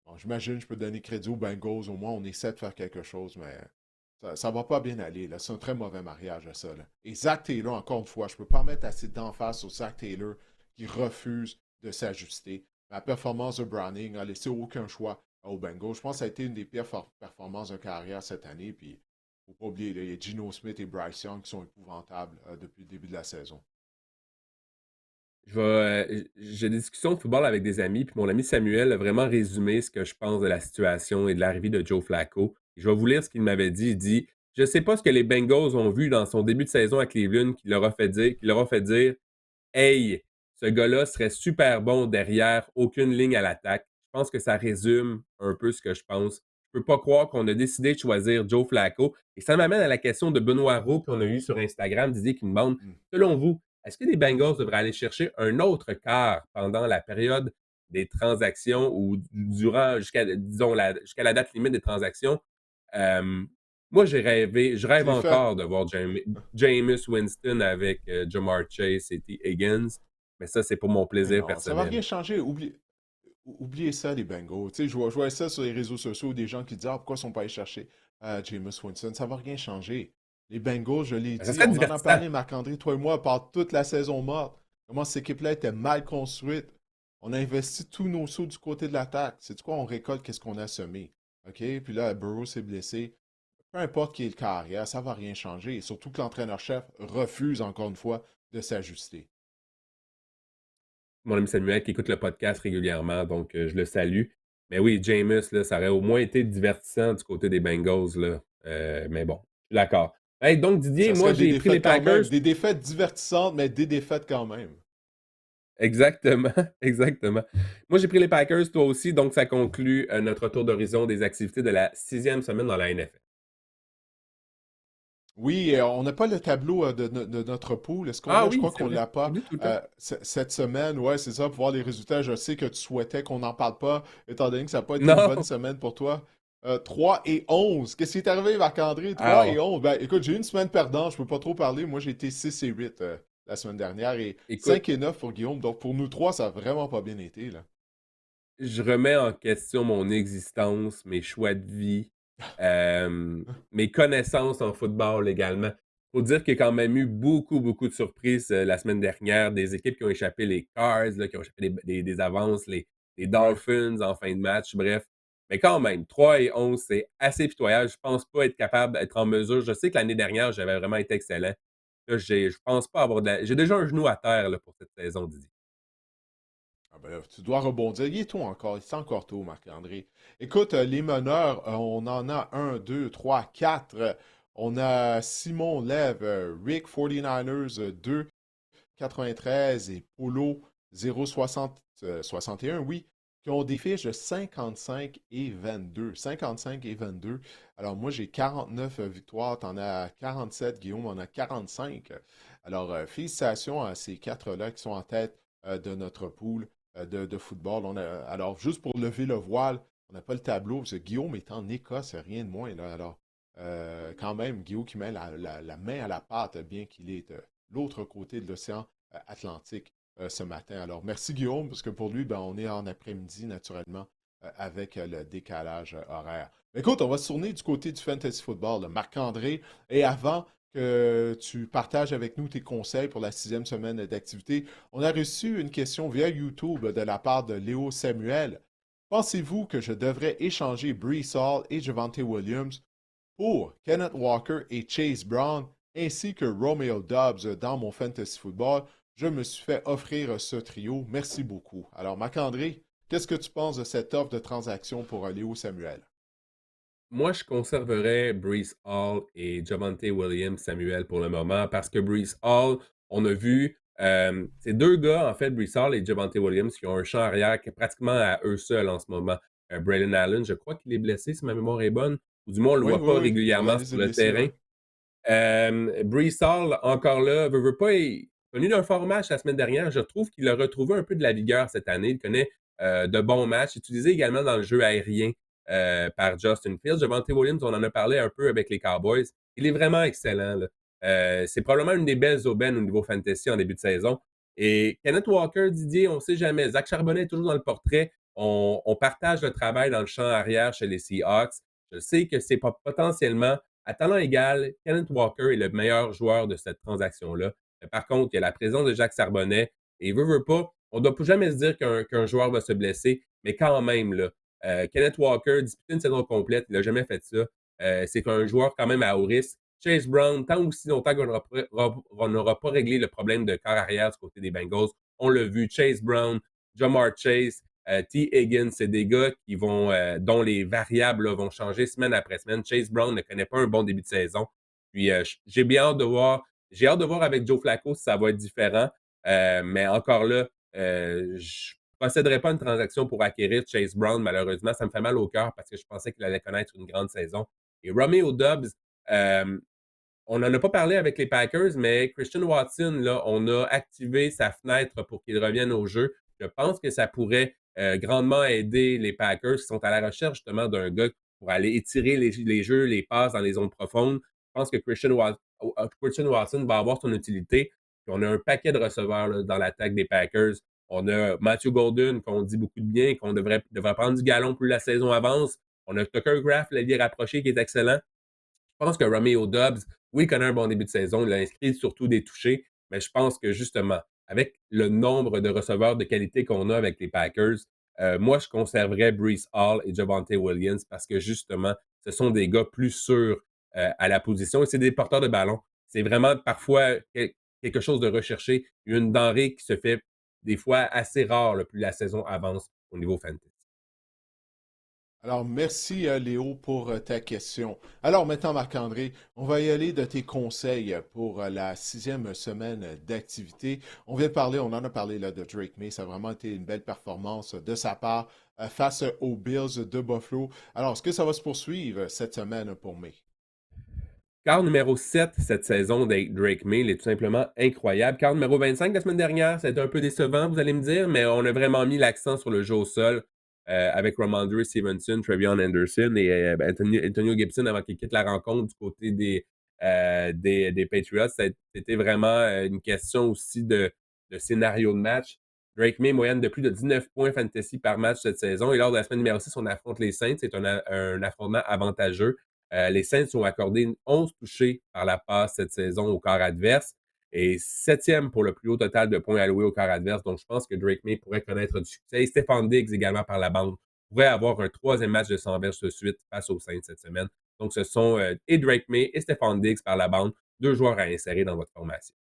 Bon, j'imagine que je peux donner crédit aux Bengals. Au moins, on essaie de faire quelque chose, mais ça va pas bien aller. Là. C'est un très mauvais mariage à ça. Là. Et Zach Taylor, encore une fois, je peux pas mettre assez d'emphase sur Zach Taylor qui refuse de s'ajuster. La performance de Browning a laissé aucun choix aux Bengals. Je pense que ça a été une des pires performances de carrière cette année. Puis, faut pas oublier, là, il y a Geno Smith et Bryce Young qui sont épouvantables depuis le début de la saison. J'ai des discussions de football avec des amis, puis mon ami Samuel a vraiment résumé ce que je pense de la situation et de l'arrivée de Joe Flacco. Je vais vous lire ce qu'il m'avait dit. Il dit: Je sais pas ce que les Bengals ont vu dans son début de saison à Cleveland qui leur a fait dire Hey, ce gars-là serait super bon derrière aucune ligne à l'attaque. Je pense que ça résume un peu ce que je pense. Je peux pas croire qu'on a décidé de choisir Joe Flacco. Et ça m'amène à la question de Benoît Roux qu'on a eu sur Instagram, Didier, qui me demande, Hmm. selon vous, est-ce que les Bengals devraient aller chercher un autre quart pendant la période des transactions ou durant, jusqu'à la date limite des transactions? Euh, Moi, je rêve C'est fait. encore de voir Jameis Winston avec Jamar Chase et T. Higgins, mais ça, c'est pour mon Mais plaisir non, ça va personnel. rien changer. Oubliez ça, les Bengals. Tu sais, je vois ça sur les réseaux sociaux, des gens qui disent: Ah, pourquoi ils ne sont pas allés chercher? Jameis Winston. Ça va rien changer. Les Bengals, je l'ai Ça dit, serait on en a divertissant. parlé, Marc-André, toi et moi, pendant toute la saison morte. Comment cette équipe-là était mal construite. On a investi tous nos sous du côté de l'attaque. C'est quoi? On récolte qu'est-ce qu'on a semé. OK? Puis là, Burrow s'est blessé. Peu importe qui est le carrière, ça va rien changer. Et surtout que l'entraîneur-chef refuse encore une fois de s'ajuster. Mon ami Samuel qui écoute le podcast régulièrement, donc je le salue. Mais oui, Jameis, là, ça aurait au moins été divertissant du côté des Bengals, là. Mais bon, je suis d'accord. Hey, donc Didier, Ça moi serait des j'ai pris les défaites quand Packers. même. Des défaites divertissantes, mais des défaites quand même. Exactement, exactement. Moi j'ai pris les Packers, toi aussi, donc ça conclut notre tour d'horizon des activités de la 6e semaine dans la NFL. Oui, on n'a pas le tableau de notre pool. Est-ce qu'on Ah l'a? Je oui, crois c'est qu'on vrai, l'a pas. j'oublie tout le temps. Cette semaine, ouais, c'est ça, pour voir les résultats. Je sais que tu souhaitais qu'on n'en parle pas, étant donné que ça n'a pas été une bonne Non! semaine pour toi. 3 et 11. Qu'est-ce qui est arrivé, Marc-André? 3 et Alors, 11. Ben, écoute, j'ai eu une semaine perdante, je peux pas trop parler. Moi, j'ai été 6 et 8 la semaine dernière et écoute, 5 et 9 pour Guillaume. Donc, pour nous trois, ça a vraiment pas bien été, là. je remets en question mon existence, mes choix de vie, mes connaissances en football également. Faut dire qu'il y a quand même eu beaucoup, beaucoup de surprises la semaine dernière, des équipes qui ont échappé les Cards, là, qui ont échappé des avances, les Ouais. Dolphins en fin de match, bref. Mais quand même, 3 et 11, c'est assez pitoyable. Je pense pas être capable d'être en mesure. Je sais que l'année dernière, j'avais vraiment été excellent. Là, je pense pas avoir j'ai déjà un genou à terre là, pour cette saison, Didier. Ah ben, tu dois rebondir. Il est tôt encore. C'est encore tôt, Marc-André. Écoute, les meneurs, on en a un, deux, trois, quatre. On a Simon Lev, Rick 49ers 2, 93 et Polo 060, 61, oui, qui ont des fiches de 55 et 22. 55 et 22. Alors moi, j'ai 49 victoires, t'en as 47, Guillaume en a 45. Alors, félicitations à ces quatre-là qui sont en tête de notre pool de football. Alors, juste pour lever le voile, on n'a pas le tableau, parce que Guillaume est en Écosse, rien de moins. Là. Alors, quand même, Guillaume qui met la main à la pâte, bien qu'il est de l'autre côté de l'océan Atlantique ce matin. Alors, merci Guillaume, parce que pour lui, ben, on est en après-midi, naturellement, avec le décalage horaire. Mais écoute, on va se tourner du côté du fantasy football, Marc-André. Et avant que tu partages avec nous tes conseils pour la 6e semaine d'activité, on a reçu une question via YouTube de la part de Léo Samuel. Pensez-vous que je devrais échanger Brees Hall et Javante Williams pour Kenneth Walker et Chase Brown, ainsi que Romeo Dobbs dans mon fantasy football? Je me suis fait offrir ce trio. Merci beaucoup. Alors, Marc-André, qu'est-ce que tu penses de cette offre de transaction pour Léo Samuel? Moi, je conserverais Breece Hall et Javante Williams Samuel pour le moment parce que Breece Hall, on a vu, ces deux gars, en fait, Breece Hall et Javante Williams, qui ont un champ arrière qui est pratiquement à eux seuls en ce moment. Braylon Allen, je crois qu'il est blessé, si ma mémoire est bonne, ou du moins, on ne le Oui, voit oui, pas oui. Sur la régulièrement liste sur des le blessés, terrain. oui. Breece Hall, encore là, veut pas, est venu d'un fort match la semaine dernière. Je trouve qu'il a retrouvé un peu de la vigueur cette année. Il connaît de bons matchs, utilisé également dans le jeu aérien par Justin Fields. Javante Williams, on en a parlé un peu avec les Cowboys. Il est vraiment excellent. Là. C'est probablement une des belles aubaines au niveau fantasy en début de saison. Et Kenneth Walker, Didier, on ne sait jamais. Zach Charbonnet est toujours dans le portrait. On partage le travail dans le champ arrière chez les Seahawks. Je sais que c'est pas potentiellement à talent égal, Kenneth Walker est le meilleur joueur de cette transaction-là. Par contre, il y a la présence de Jacques Charbonnet et veut pas, on ne doit jamais se dire qu'un joueur va se blesser, mais quand même, là, Kenneth Walker, disputer une saison complète, il n'a jamais fait ça. C'est un joueur quand même à haut risque. Chase Brown, tant aussi longtemps qu'on n'aura pas réglé le problème de corps arrière du côté des Bengals, on l'a vu, Chase Brown, Jamar Chase, T. Higgins, c'est des gars dont les variables là, vont changer semaine après semaine. Chase Brown ne connaît pas un bon début de saison. Puis j'ai bien hâte de voir. J'ai hâte de voir avec Joe Flacco si ça va être différent. Mais encore là, je ne procéderai pas à une transaction pour acquérir Chase Brown, malheureusement. Ça me fait mal au cœur parce que je pensais qu'il allait connaître une grande saison. Et Romeo Dobbs, euh, on n'en a pas parlé avec les Packers, mais Christian Watson, là, on a activé sa fenêtre pour qu'il revienne au jeu. Je pense que ça pourrait grandement aider les Packers qui sont à la recherche justement d'un gars pour aller étirer les jeux, les passes dans les zones profondes. Je pense que Christian Watson va avoir son utilité. Puis on a un paquet de receveurs là, dans l'attaque des Packers. On a Matthew Golden, qu'on dit beaucoup de bien, qu'on devrait prendre du galon plus la saison avance. On a Tucker Graff, l'allié rapproché, qui est excellent. Je pense que Romeo Dobbs, oui, il connaît un bon début de saison. Il a inscrit surtout des touchés. Mais je pense que justement, avec le nombre de receveurs de qualité qu'on a avec les Packers, moi, je conserverais Brees Hall et Javonte Williams parce que justement, ce sont des gars plus sûrs à la position et c'est des porteurs de ballon. C'est vraiment parfois quelque chose de recherché, une denrée qui se fait des fois assez rare plus la saison avance au niveau fantasy. Alors, merci Léo pour ta question. Alors maintenant, Marc-André, on va y aller de tes conseils pour la sixième semaine d'activité. On vient de parler, on en a parlé là, de Drake May. Ça a vraiment été une belle performance de sa part face aux Bills de Buffalo. Alors, est-ce que ça va se poursuivre cette semaine pour May? Quart numéro 7 cette saison de Drake May, il est tout simplement incroyable. Quart numéro 25 la semaine dernière, c'était un peu décevant, vous allez me dire, mais on a vraiment mis l'accent sur le jeu au sol avec Ramondre Stevenson, Trevion Anderson et Antonio Gibson avant qu'il quitte la rencontre du côté des Patriots. C'était vraiment une question aussi de scénario de match. Drake May, moyenne de plus de 19 points fantasy par match cette saison. Et lors de la semaine numéro 6, on affronte les Saints. C'est un affrontement avantageux. Les Saints ont accordé 11 touchés par la passe cette saison au corps adverse et septième pour le plus haut total de points alloués au corps adverse. Donc, je pense que Drake May pourrait connaître du succès. Et Stephon Diggs également par la bande pourrait avoir un troisième match de 100 verges de suite face aux Saints cette semaine. Donc, ce sont et Drake May et Stephon Diggs par la bande, deux joueurs à insérer dans votre formation.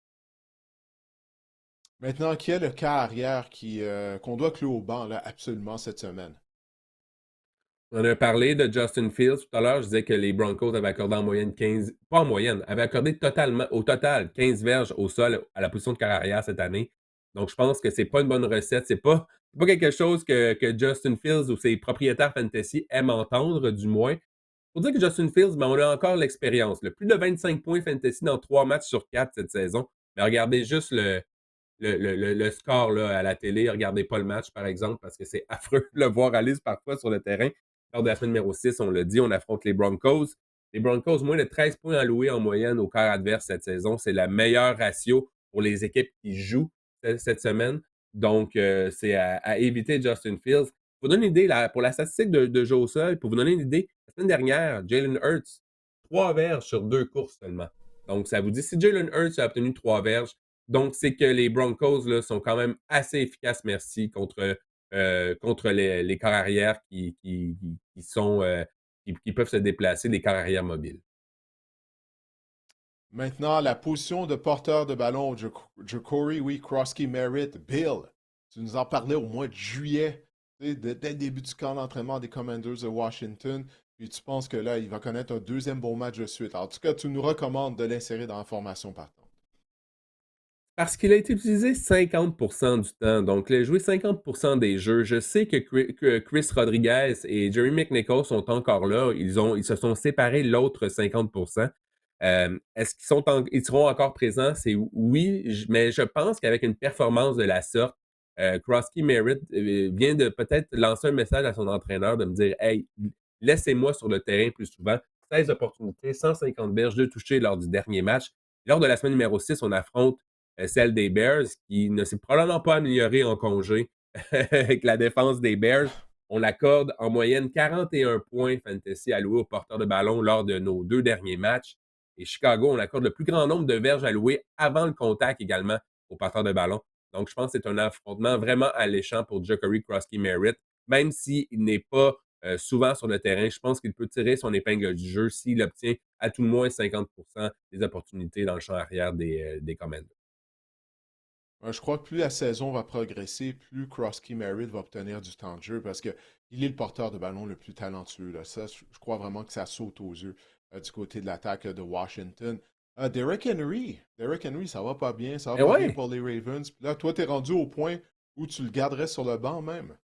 Maintenant, qui est le cas arrière qu'on doit clouer au banc là, absolument cette semaine? On a parlé de Justin Fields tout à l'heure. Je disais que les Broncos avaient accordé en moyenne 15, pas en moyenne, avaient accordé totalement, au total 15 verges au sol à la position de carrière cette année. Donc, je pense que c'est pas une bonne recette. C'est pas quelque chose que Justin Fields ou ses propriétaires fantasy aiment entendre, du moins. Pour dire que Justin Fields, ben, on a encore l'expérience. Plus de 25 points fantasy dans 3 matchs sur 4 cette saison. Mais regardez juste le score là, à la télé. Regardez pas le match, par exemple, parce que c'est affreux de le voir aller parfois sur le terrain. Lors de la semaine numéro 6, on l'a dit, on affronte les Broncos. Les Broncos, moins de 13 points alloués en moyenne au quart adverse cette saison. C'est la meilleure ratio pour les équipes qui jouent cette semaine. Donc, c'est à éviter Justin Fields. Pour vous donner une idée, là, pour la statistique de jeu au sol, pour vous donner une idée, la semaine dernière, Jalen Hurts, 3 verges sur 2 courses seulement. Donc, ça vous dit, si Jalen Hurts a obtenu 3 verges, donc c'est que les Broncos là, sont quand même assez efficaces, merci, contre les corps arrière qui peuvent se déplacer, les corps arrière mobiles. Maintenant, la position de porteur de ballon, Jacory, oui, Krosky, Merritt, Bill. Tu nous en parlais au mois de juillet, tu sais, dès le début du camp d'entraînement des Commanders de Washington. Puis tu penses que là, il va connaître un deuxième bon match de suite. Alors, en tout cas, tu nous recommandes de l'insérer dans la formation partante. Parce qu'il a été utilisé 50% du temps, donc il a joué 50% des jeux. Je sais que Chris Rodriguez et Jerry McNichol sont encore là. Ils se sont séparés l'autre 50%. Est-ce ils seront encore présents? C'est oui, mais je pense qu'avec une performance de la sorte, Krosky Merritt vient de peut-être lancer un message à son entraîneur de me dire Hey, laissez-moi sur le terrain plus souvent. 16 opportunités, 150 berges de toucher lors du dernier match. Lors de la semaine numéro 6, on affronte celle des Bears, qui ne s'est probablement pas améliorée en congé avec la défense des Bears. On accorde en moyenne 41 points fantasy alloués aux porteurs de ballon lors de nos 2 derniers matchs. Et Chicago, on accorde le plus grand nombre de verges allouées avant le contact également aux porteurs de ballon. Donc, je pense que c'est un affrontement vraiment alléchant pour Jackery Krosky Merritt. Même s'il n'est pas souvent sur le terrain, je pense qu'il peut tirer son épingle du jeu s'il obtient à tout le moins 50% des opportunités dans le champ arrière des Commanders. Je crois que plus la saison va progresser, plus Krosky Merritt va obtenir du temps de jeu parce qu'il est le porteur de ballon le plus talentueux. Là. Ça, je crois vraiment que ça saute aux yeux du côté de l'attaque de Washington. Derrick Henry, ça va pas bien. Ça va Et pas bien ouais, pour les Ravens. Puis là, toi, tu es rendu au point où tu le garderais sur le banc même.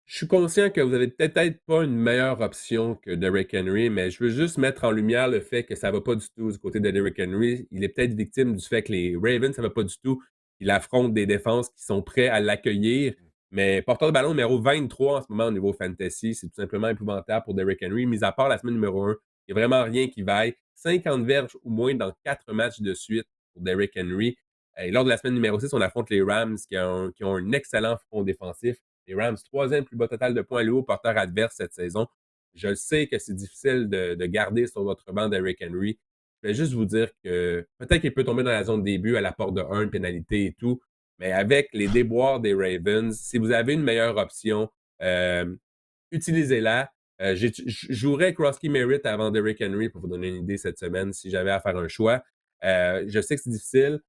je suis conscient que vous avez peut-être pas une meilleure option que Derrick Henry, mais je veux juste mettre en lumière le fait que ça va pas du tout du côté de Derrick Henry. Il est peut-être victime du fait que les Ravens, ça va pas du tout. Il affronte des défenses qui sont prêts à l'accueillir. Mais porteur de ballon numéro 23 en ce moment au niveau fantasy, c'est tout simplement épouvantable pour Derrick Henry. Mis à part la semaine numéro 1, il n'y a vraiment rien qui vaille. 50 verges ou moins dans 4 matchs de suite pour Derrick Henry. Et lors de la semaine numéro 6, on affronte les Rams qui ont un excellent front défensif. Les Rams, troisième plus bas total de points alloués au porteur adverse cette saison. Je le sais que c'est difficile de garder sur votre banc Derrick Henry. Je vais juste vous dire que peut-être qu'il peut tomber dans la zone de début à la porte de 1, pénalité et tout, mais avec les déboires des Ravens, si vous avez une meilleure option, euh, utilisez-la. Je jouerais Krosky Merritt avant Derrick Henry pour vous donner une idée cette semaine si j'avais à faire un choix. Je sais que c'est difficile.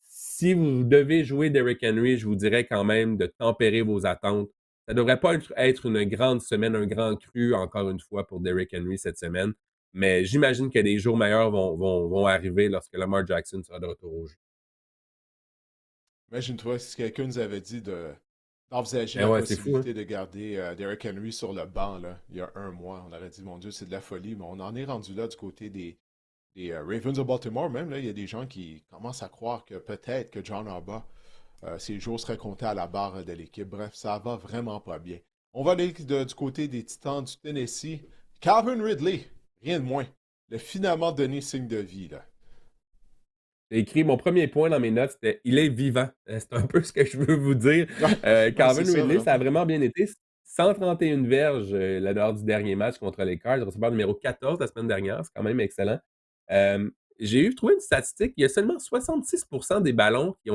Si vous devez jouer Derrick Henry, je vous dirais quand même de tempérer vos attentes. Ça ne devrait pas être une grande semaine, un grand cru, encore une fois, pour Derrick Henry cette semaine. Mais j'imagine que des jours meilleurs vont arriver lorsque Lamar Jackson sera de retour au jeu. Imagine-toi si quelqu'un nous avait dit d'envisager Eh la ouais, c'est fou, hein? possibilité de garder Derrick Henry sur le banc là, il y a un mois. On aurait dit, mon Dieu, c'est de la folie, mais on en est rendu là du côté des Ravens de Baltimore. Même là, il y a des gens qui commencent à croire que peut-être que John Harbaugh, ses jours seraient comptés à la barre de l'équipe. Bref, ça va vraiment pas bien. On va aller du côté des Titans du Tennessee. Calvin Ridley, rien de moins. Il a finalement donné signe de vie, là. J'ai écrit mon premier point dans mes notes, c'était il est vivant. C'est un peu ce que je veux vous dire. Ouais, c'est Calvin ça, Ridley, ça a vraiment. vraiment bien été. 131 verges lors du dernier match contre les Cards, receveur numéro 14 la semaine dernière. C'est quand même excellent. J'ai trouvé une statistique. Il y a seulement 66% des ballons qui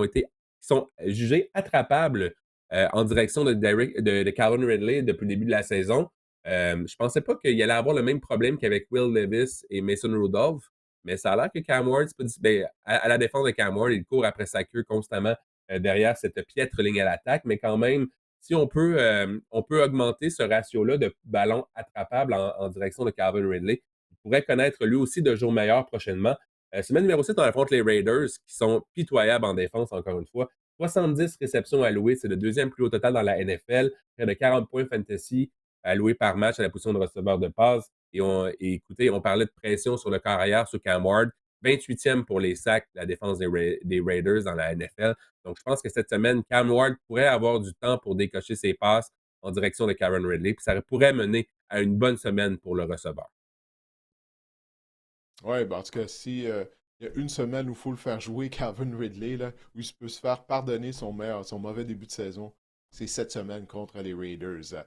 sont jugés attrapables en direction de Calvin Ridley depuis le début de la saison. Je pensais pas qu'il allait avoir le même problème qu'avec Will Levis et Mason Rudolph. Mais ça a l'air que Cam Ward, ben, à la défense de Cam Ward, il court après sa queue constamment derrière cette piètre ligne à l'attaque. Mais quand même, si on peut augmenter ce ratio-là de ballons attrapables en direction de Calvin Ridley, il pourrait connaître lui aussi de jours meilleurs prochainement. Semaine numéro 7, on affronte les Raiders, qui sont pitoyables en défense, encore une fois. 70 réceptions allouées, c'est le deuxième plus haut total dans la NFL. Près de 40 points fantasy alloués par match à la position de receveur de passe. Et écoutez, on parlait de pression sur le corps arrière sur Cam Ward. 28e pour les sacs de la défense des Raiders dans la NFL. Donc, je pense que cette semaine, Cam Ward pourrait avoir du temps pour décocher ses passes en direction de Karen Ridley. Puis ça pourrait mener à une bonne semaine pour le receveur. Ouais, ben en tout cas, si il y a une semaine où il faut le faire jouer, Calvin Ridley, là, où il peut se faire pardonner son mauvais début de saison, c'est cette semaine contre les Raiders.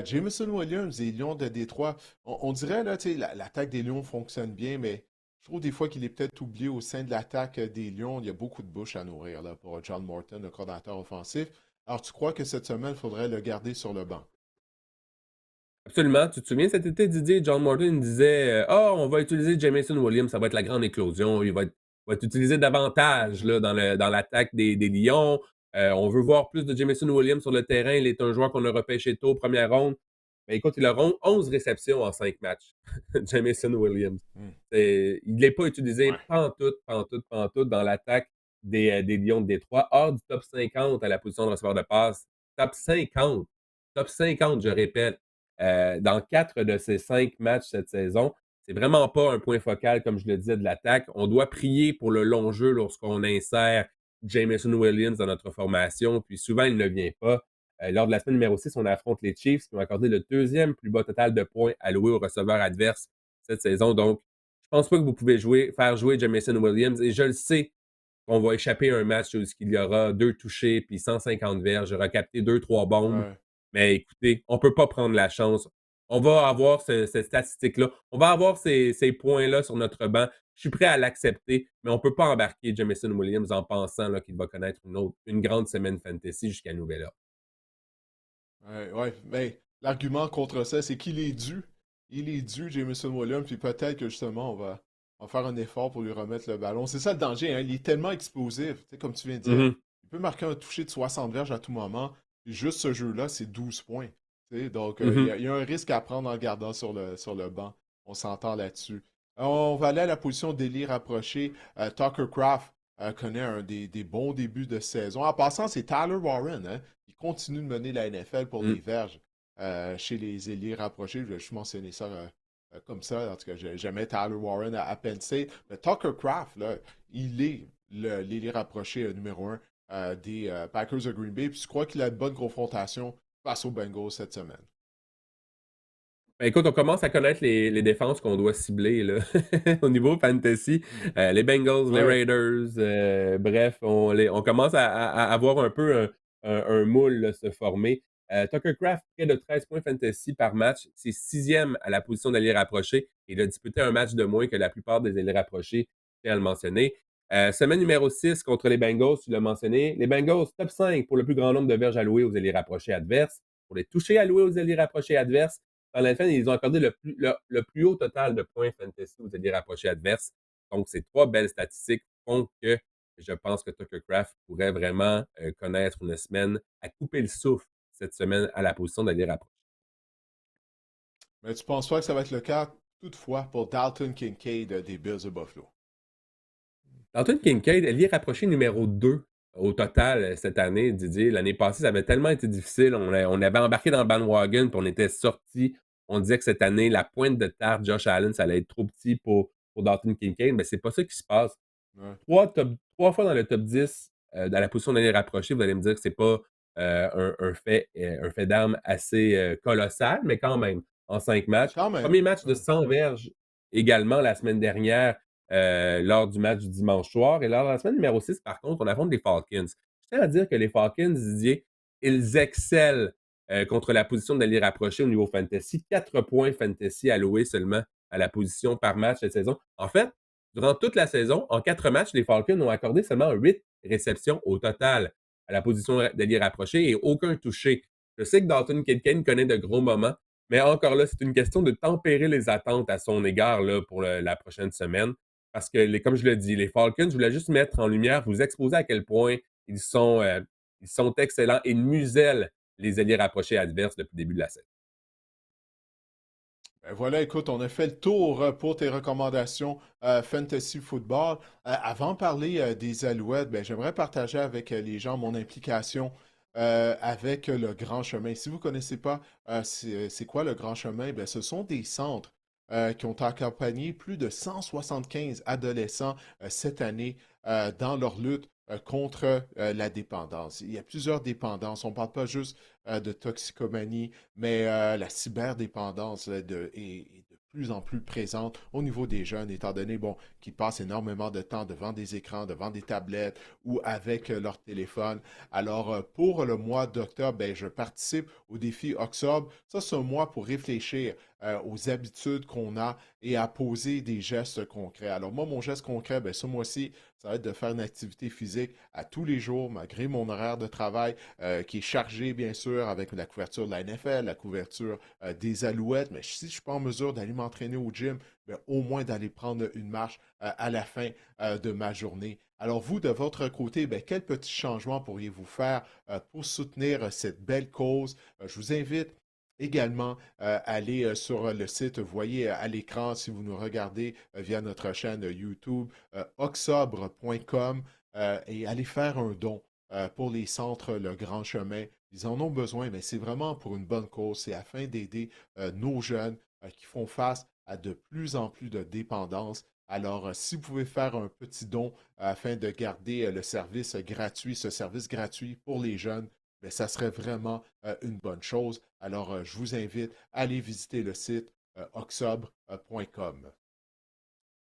Jameson Williams et Lions de Détroit, on dirait, là, tu sais, l'attaque des Lions fonctionne bien, mais je trouve des fois qu'il est peut-être oublié au sein de l'attaque des Lions. Il y a beaucoup de bouches à nourrir là, pour John Morton, le coordinateur offensif. Alors, tu crois que cette semaine, il faudrait le garder sur le banc? Absolument. Tu te souviens cet été, Didier, John Morton disait ah, on va utiliser Jameson Williams, ça va être la grande éclosion. Va être utilisé davantage Mhm. là, dans l'attaque des Lions. On veut voir plus de Jameson Williams sur le terrain. Il est un joueur qu'on a repêché tôt, première ronde. Mais écoute, il a 11 réceptions en 5 matchs. Jameson Williams. Hmm. Il n'est pas utilisé Ouais. pantoute, pantoute, pantoute dans l'attaque des Lions de Détroit, hors du top 50 à la position de receveur de passe. Top 50. Top 50, je répète. Dans 4 de ces 5 matchs cette saison, c'est vraiment pas un point focal, comme je le disais, de l'attaque. On doit prier pour le long jeu lorsqu'on insère Jameson Williams dans notre formation, puis souvent, il ne vient pas. Lors de la semaine numéro 6, on affronte les Chiefs qui ont accordé le deuxième plus bas total de points alloués aux receveurs adverses cette saison. Donc, je pense pas que vous pouvez faire jouer Jameson Williams. Et je le sais qu'on va échapper à un match où il y aura 2 touchés puis 150 verges. J'aurai capté 2-3 bombes. Ouais. Mais écoutez, on peut pas prendre la chance. On va avoir cette statistique-là. On va avoir ces points-là sur notre banc. Je suis prêt à l'accepter, mais on peut pas embarquer Jameson Williams en pensant là, qu'il va connaître une grande semaine fantasy jusqu'à nouvel ordre. Ouais, ouais. Mais l'argument contre ça, c'est qu'il est dû. Il est dû, Jameson Williams, puis peut-être que justement, on va faire un effort pour lui remettre le ballon. C'est ça le danger, hein. Il est tellement explosif. Tu sais, comme tu viens de dire, Mhm. il peut marquer un toucher de 60 verges à tout moment. Puis juste ce jeu-là, c'est 12 points. Tu sais, donc, Mhm. il y a un risque à prendre en le gardant sur le banc. On s'entend là-dessus. On va aller à la position d'élite rapproché. Tucker Craft connaît des bons débuts de saison. En passant, c'est Tyler Warren, hein. Il continue de mener la NFL pour les Mhm. verges chez les ailiers rapprochés. Je vais juste mentionner ça comme ça. En tout cas, j'aimais Tyler Warren à Penn State. Mais Tucker Craft, là, il est l'ailier rapproché numéro un des Packers de Green Bay. Puis je crois qu'il a une bonne confrontation face aux Bengals cette semaine. Ben, écoute, on commence à connaître les défenses qu'on doit cibler là. Au niveau fantasy. Hmm. Les Bengals, les Ouais. Raiders, bref, on commence à avoir un peu un moule là, se former. Tucker Craft, près de 13 points fantasy par match. C'est sixième à la position d'allié rapproché. Il a disputé un match de moins que la plupart des alliés rapprochés, je tiens à le mentionner. Semaine numéro 6 contre les Bengals, tu l'as mentionné. Les Bengals, top 5 pour le plus grand nombre de verges allouées aux alliés rapprochés adverses. Pour les touchés alloués aux alliés rapprochés adverses, dans la fin, ils ont accordé le plus haut total de points fantasy aux alliés rapprochés adverses. Donc, ces trois belles statistiques font que je pense que Tucker Craft pourrait vraiment connaître une semaine à couper le souffle cette semaine à la position d'allié rapproché. Mais tu penses pas que ça va être le cas, toutefois, pour Dalton Kincaid des Bills de Buffalo? Dalton Kincaid, allié rapproché numéro 2 au total cette année, Didier. L'année passée, ça avait tellement été difficile. On avait embarqué dans le bandwagon, puis on était sorti. On disait que cette année, la pointe de tarte, Josh Allen, ça allait être trop petit pour Dalton Kincaid, mais c'est pas ça qui se passe. Ouais. Trois fois dans le top 10, dans la position d'année rapprochée, vous allez me dire que c'est pas un fait d'armes assez colossal, mais quand même, en 5 matchs. Quand même. Premier match de Ouais. 100 verges également la semaine dernière lors du match du dimanche soir. Et lors de la semaine numéro 6, par contre, on affronte les Falcons. Je tiens à dire que les Falcons, Didier, ils excellent contre la position d'allié rapproché au niveau fantasy. 4 points fantasy alloués seulement à la position par match cette saison. En fait, durant toute la saison, en 4 matchs, les Falcons ont accordé seulement 8 réceptions au total à la position d'allié rapproché et aucun touché. Je sais que Dalton Kincaid connaît de gros moments, mais encore là, c'est une question de tempérer les attentes à son égard là, pour la prochaine semaine. Parce que, comme je le dis, les Falcons, je voulais juste mettre en lumière, vous exposer à quel point ils sont excellents et musellent les alliés rapprochés adverses depuis le début de la saison. Ben voilà, écoute, on a fait le tour pour tes recommandations Fantasy Football. Avant de parler des Alouettes, ben, j'aimerais partager avec les gens mon implication avec le Grand Chemin. Si vous ne connaissez pas c'est quoi le Grand Chemin, ben, ce sont des centres qui ont accompagné plus de 175 adolescents cette année dans leur lutte contre la dépendance. Il y a plusieurs dépendances. On ne parle pas juste de toxicomanie, mais la cyberdépendance est de plus en plus présente au niveau des jeunes, étant donné, bon, qu'ils passent énormément de temps devant des écrans, devant des tablettes ou avec leur téléphone. Alors, pour le mois d'octobre, ben, je participe au défi Octobre. Ça, c'est un mois pour réfléchir aux habitudes qu'on a et à poser des gestes concrets. Alors, moi, mon geste concret, ben, ce mois-ci, ça va être de faire une activité physique à tous les jours, malgré mon horaire de travail qui est chargé, bien sûr, avec la couverture de la NFL, la couverture des Alouettes. Mais si je ne suis pas en mesure d'aller m'entraîner au gym, bien, au moins d'aller prendre une marche à la fin de ma journée. Alors, vous, de votre côté, bien, quel petit changement pourriez-vous faire pour soutenir cette belle cause? Je vous invite également aller sur le site, vous voyez à l'écran si vous nous regardez via notre chaîne YouTube, oxobre.com, et aller faire un don pour les centres Le Grand Chemin. Ils en ont besoin, mais c'est vraiment pour une bonne cause. C'est afin d'aider nos jeunes qui font face à de plus en plus de dépendance. Alors, si vous pouvez faire un petit don afin de garder le service gratuit, ce service gratuit pour les jeunes, bien, ça serait vraiment une bonne chose. Alors, je vous invite à aller visiter le site oxobre.com.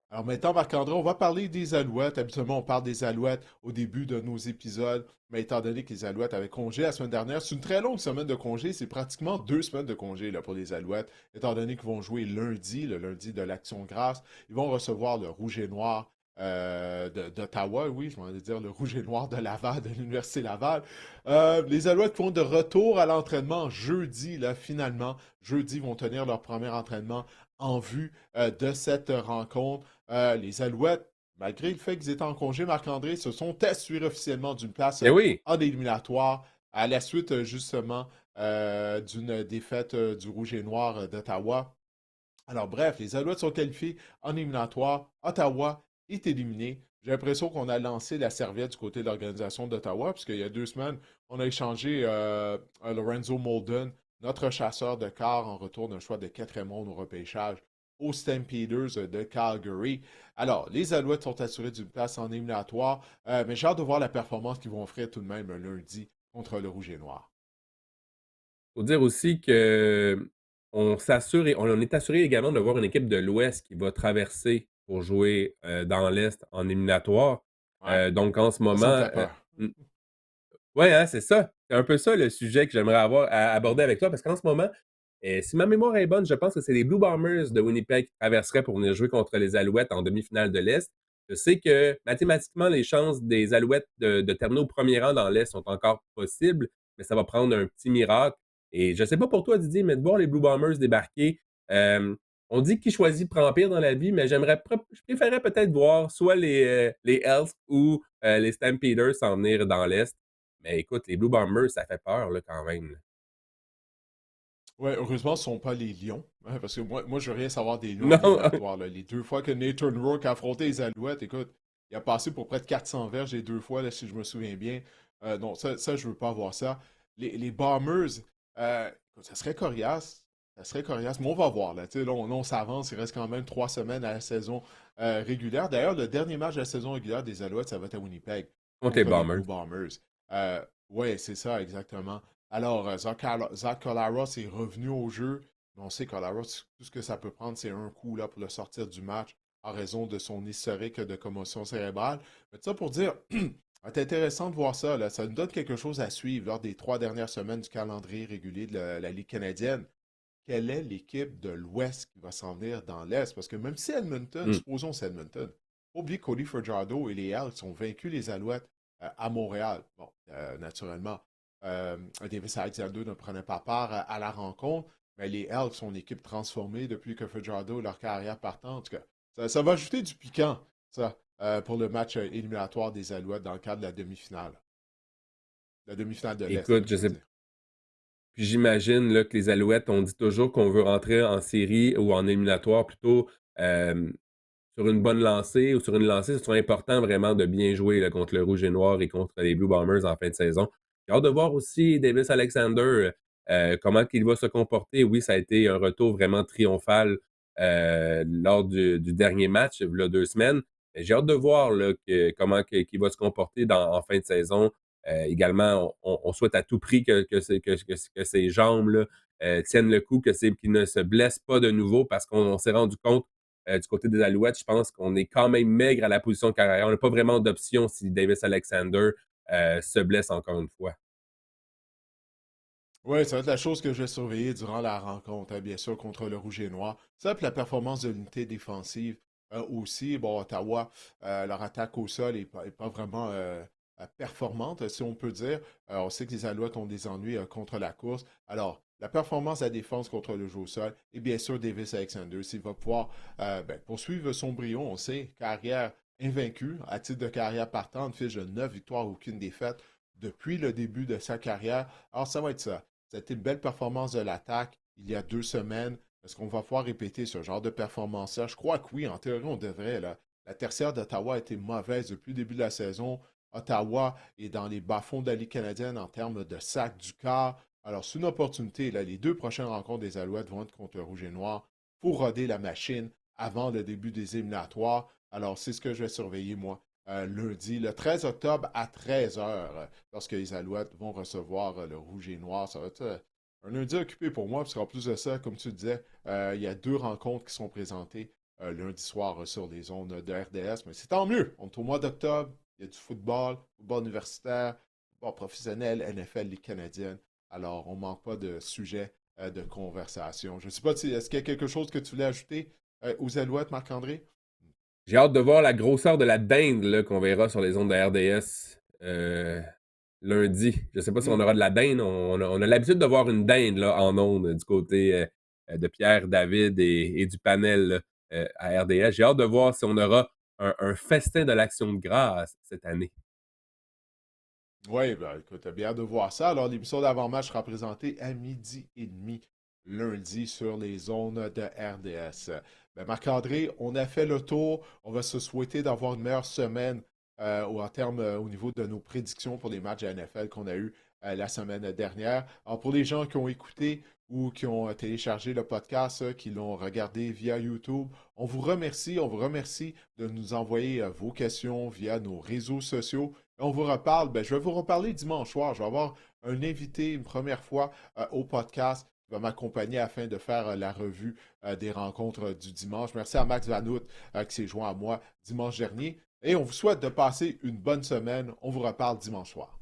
Alors maintenant, Marc-André, on va parler des Alouettes. Habituellement, on parle des Alouettes au début de nos épisodes, mais étant donné que les Alouettes avaient congé la semaine dernière, c'est une très longue semaine de congé. C'est pratiquement 2 semaines de congé là, pour les Alouettes, étant donné qu'ils vont jouer lundi, le lundi de l'Action Grâce. Ils vont recevoir le Rouge et Noir d'Ottawa, oui, je m'en vais dire le Rouge et Noir de Laval, de l'Université Laval. Les Alouettes vont de retour à l'entraînement jeudi, là, finalement. Jeudi, vont tenir leur premier entraînement en vue de cette rencontre. Les Alouettes, malgré le fait qu'ils étaient en congé, Marc-André, se sont assurés officiellement d'une place Eh oui, en éliminatoire à la suite, justement, d'une défaite du Rouge et Noir d'Ottawa. Alors, bref, les Alouettes sont qualifiés en éliminatoire. Ottawa est éliminé. J'ai l'impression qu'on a lancé la serviette du côté de l'organisation d'Ottawa, puisqu'il y a 2 semaines, on a échangé Lorenzo Molden, notre chasseur de quart, en retour d'un choix de 4e ronde au repêchage aux Stampeders de Calgary. Alors, les Alouettes sont assurés d'une place en éliminatoire, mais j'ai hâte de voir la performance qu'ils vont offrir tout de même lundi contre le Rouge et Noir. il faut dire aussi que on est assuré également de voir une équipe de l'Ouest qui va traverser pour jouer dans l'Est en éliminatoire. Ouais, Donc en ce ça me moment, fait peur. Ouais, hein, c'est ça. C'est un peu ça le sujet que j'aimerais avoir à aborder avec toi parce qu'en ce moment, si ma mémoire est bonne, je pense que c'est les Blue Bombers de Winnipeg qui traverseraient pour venir jouer contre les Alouettes en demi-finale de l'Est. Je sais que mathématiquement, les chances des Alouettes de terminer au premier rang dans l'Est sont encore possibles, mais ça va prendre un petit miracle. Et je sais pas pour toi, Didier, mais de voir les Blue Bombers débarquer, on dit qui choisit prend pire dans la vie, mais je préférerais peut-être voir soit les Elks ou les Stampeders s'en venir dans l'Est. Mais écoute, les Blue Bombers, ça fait peur là, quand même, là. Ouais, heureusement, ce ne sont pas les Lions, hein, parce que moi, je veux rien savoir des Lions en Non, éliminatoire, là. Les deux fois que Nathan Rourke a affronté les Alouettes, écoute, il a passé pour près de 400 verges les deux fois, là, si je me souviens bien. Non, ça, je veux pas voir ça. Les Bombers, écoute, ça serait coriace. Ça serait coriace, mais on va voir, là. Tu sais, là, on s'avance, il reste quand même 3 semaines à la saison régulière. D'ailleurs, le dernier match de la saison régulière des Alouettes, ça va être à Winnipeg contre les contre les Blue Bombers. Bombers. Ouais, c'est ça, exactement. Alors, Zach Collaros est revenu au jeu. Mais on sait que Collaros, tout ce que ça peut prendre, c'est un coup là, pour le sortir du match en raison de son historique de commotion cérébrale. Mais ça pour dire, c'est intéressant de voir ça. Là. Ça nous donne quelque chose à suivre lors des 3 dernières semaines du calendrier régulier de la Ligue canadienne. Quelle est l'équipe de l'Ouest qui va s'en venir dans l'Est? Parce que même si Edmonton, Mmh. supposons c'est Edmonton, faut oublier que Cody Fajardo et les Elks ont vaincu les Alouettes à Montréal. Bon, naturellement, Davis Alexander ne prenait pas part à la rencontre, mais les Elks sont une équipe transformée depuis que Fajardo leur carrière partant. En tout cas, ça va ajouter du piquant, ça, pour le match éliminatoire des Alouettes dans le cadre de la demi-finale. La demi-finale de l'Est, Écoute, je je veux sais dire. puis j'imagine là, que les Alouettes, on dit toujours qu'on veut rentrer en série ou en éliminatoire plutôt, hem, sur une bonne lancée ou sur une lancée. Ce sera important vraiment de bien jouer là, contre le Rouge et Noir et contre les Blue Bombers en fin de saison. J'ai hâte de voir aussi Davis Alexander, comment qu'il va se comporter. Oui, ça a été un retour vraiment triomphal, lors du dernier match, il y a 2 semaines. Mais j'ai hâte de voir là, qu'il va se comporter en fin de saison. Également, on souhaite à tout prix que ses jambes là, tiennent le coup, qu'il ne se blesse pas de nouveau parce qu'on s'est rendu compte du côté des Alouettes, je pense qu'on est quand même maigre à la position de carrière. On n'a pas vraiment d'option si Davis Alexander se blesse encore une fois. Oui, ça va être la chose que je vais surveiller durant la rencontre, hein, bien sûr, contre le Rouge et Noir. Ça, puis la performance de l'unité défensive aussi. Bon, Ottawa, leur attaque au sol est pas vraiment performante, si on peut dire. On sait que les Alouettes ont des ennuis contre la course. Alors, la performance à défense contre le jeu au sol, et bien sûr, Davis Alexander, s'il va pouvoir poursuivre son brio, on sait, carrière invaincue, à titre de carrière partante, fiche de 9 victoires, aucune défaite depuis le début de sa carrière. Alors, ça va être ça. C'était une belle performance de l'attaque il y a 2 semaines. Est-ce qu'on va pouvoir répéter ce genre de performance-là? Je crois que oui, en théorie, on devrait. Là. La tertiaire d'Ottawa a été mauvaise depuis le début de la saison. Ottawa est dans les bas-fonds de la Ligue canadienne en termes de sac du quart. Alors, c'est une opportunité. Là, les 2 prochaines rencontres des Alouettes vont être contre le Rouge et Noir pour roder la machine avant le début des éliminatoires. Alors, c'est ce que je vais surveiller, moi, lundi, le 13 octobre à 13 heures, lorsque les Alouettes vont recevoir le Rouge et Noir. Ça va être un lundi occupé pour moi, parce qu'en plus de ça, comme tu disais, il y a 2 rencontres qui sont présentées lundi soir sur les ondes de RDS. Mais c'est tant mieux. On est au mois d'octobre, il y a du football, football universitaire, football professionnel, NFL, Ligue canadienne. Alors, on ne manque pas de sujets de conversation. Je ne sais pas, est-ce qu'il y a quelque chose que tu voulais ajouter aux Alouettes, Marc-André? J'ai hâte de voir la grosseur de la dinde là, qu'on verra sur les ondes de RDS lundi. Je ne sais pas si on Hmm. aura de la dinde. On a l'habitude de voir une dinde là, en ondes du côté de Pierre, David et du panel là, à RDS. J'ai hâte de voir si on aura un festin de l'action de grâce cette année. Oui, ben, écoute, bien hâte de voir ça. Alors, l'émission d'avant-match sera présentée à 12h30 lundi sur les zones de RDS. Ben, Marc-André, on a fait le tour. On va se souhaiter d'avoir une meilleure semaine en termes au niveau de nos prédictions pour les matchs de NFL qu'on a eu la semaine dernière. Alors, pour les gens qui ont écouté ou qui ont téléchargé le podcast, qui l'ont regardé via YouTube, on vous remercie de nous envoyer vos questions via nos réseaux sociaux. On vous reparle, ben, je vais vous reparler dimanche soir. Je vais avoir un invité une première fois au podcast qui va m'accompagner afin de faire la revue des rencontres du dimanche. Merci à Max Vanout qui s'est joint à moi dimanche dernier. Et on vous souhaite de passer une bonne semaine. On vous reparle dimanche soir.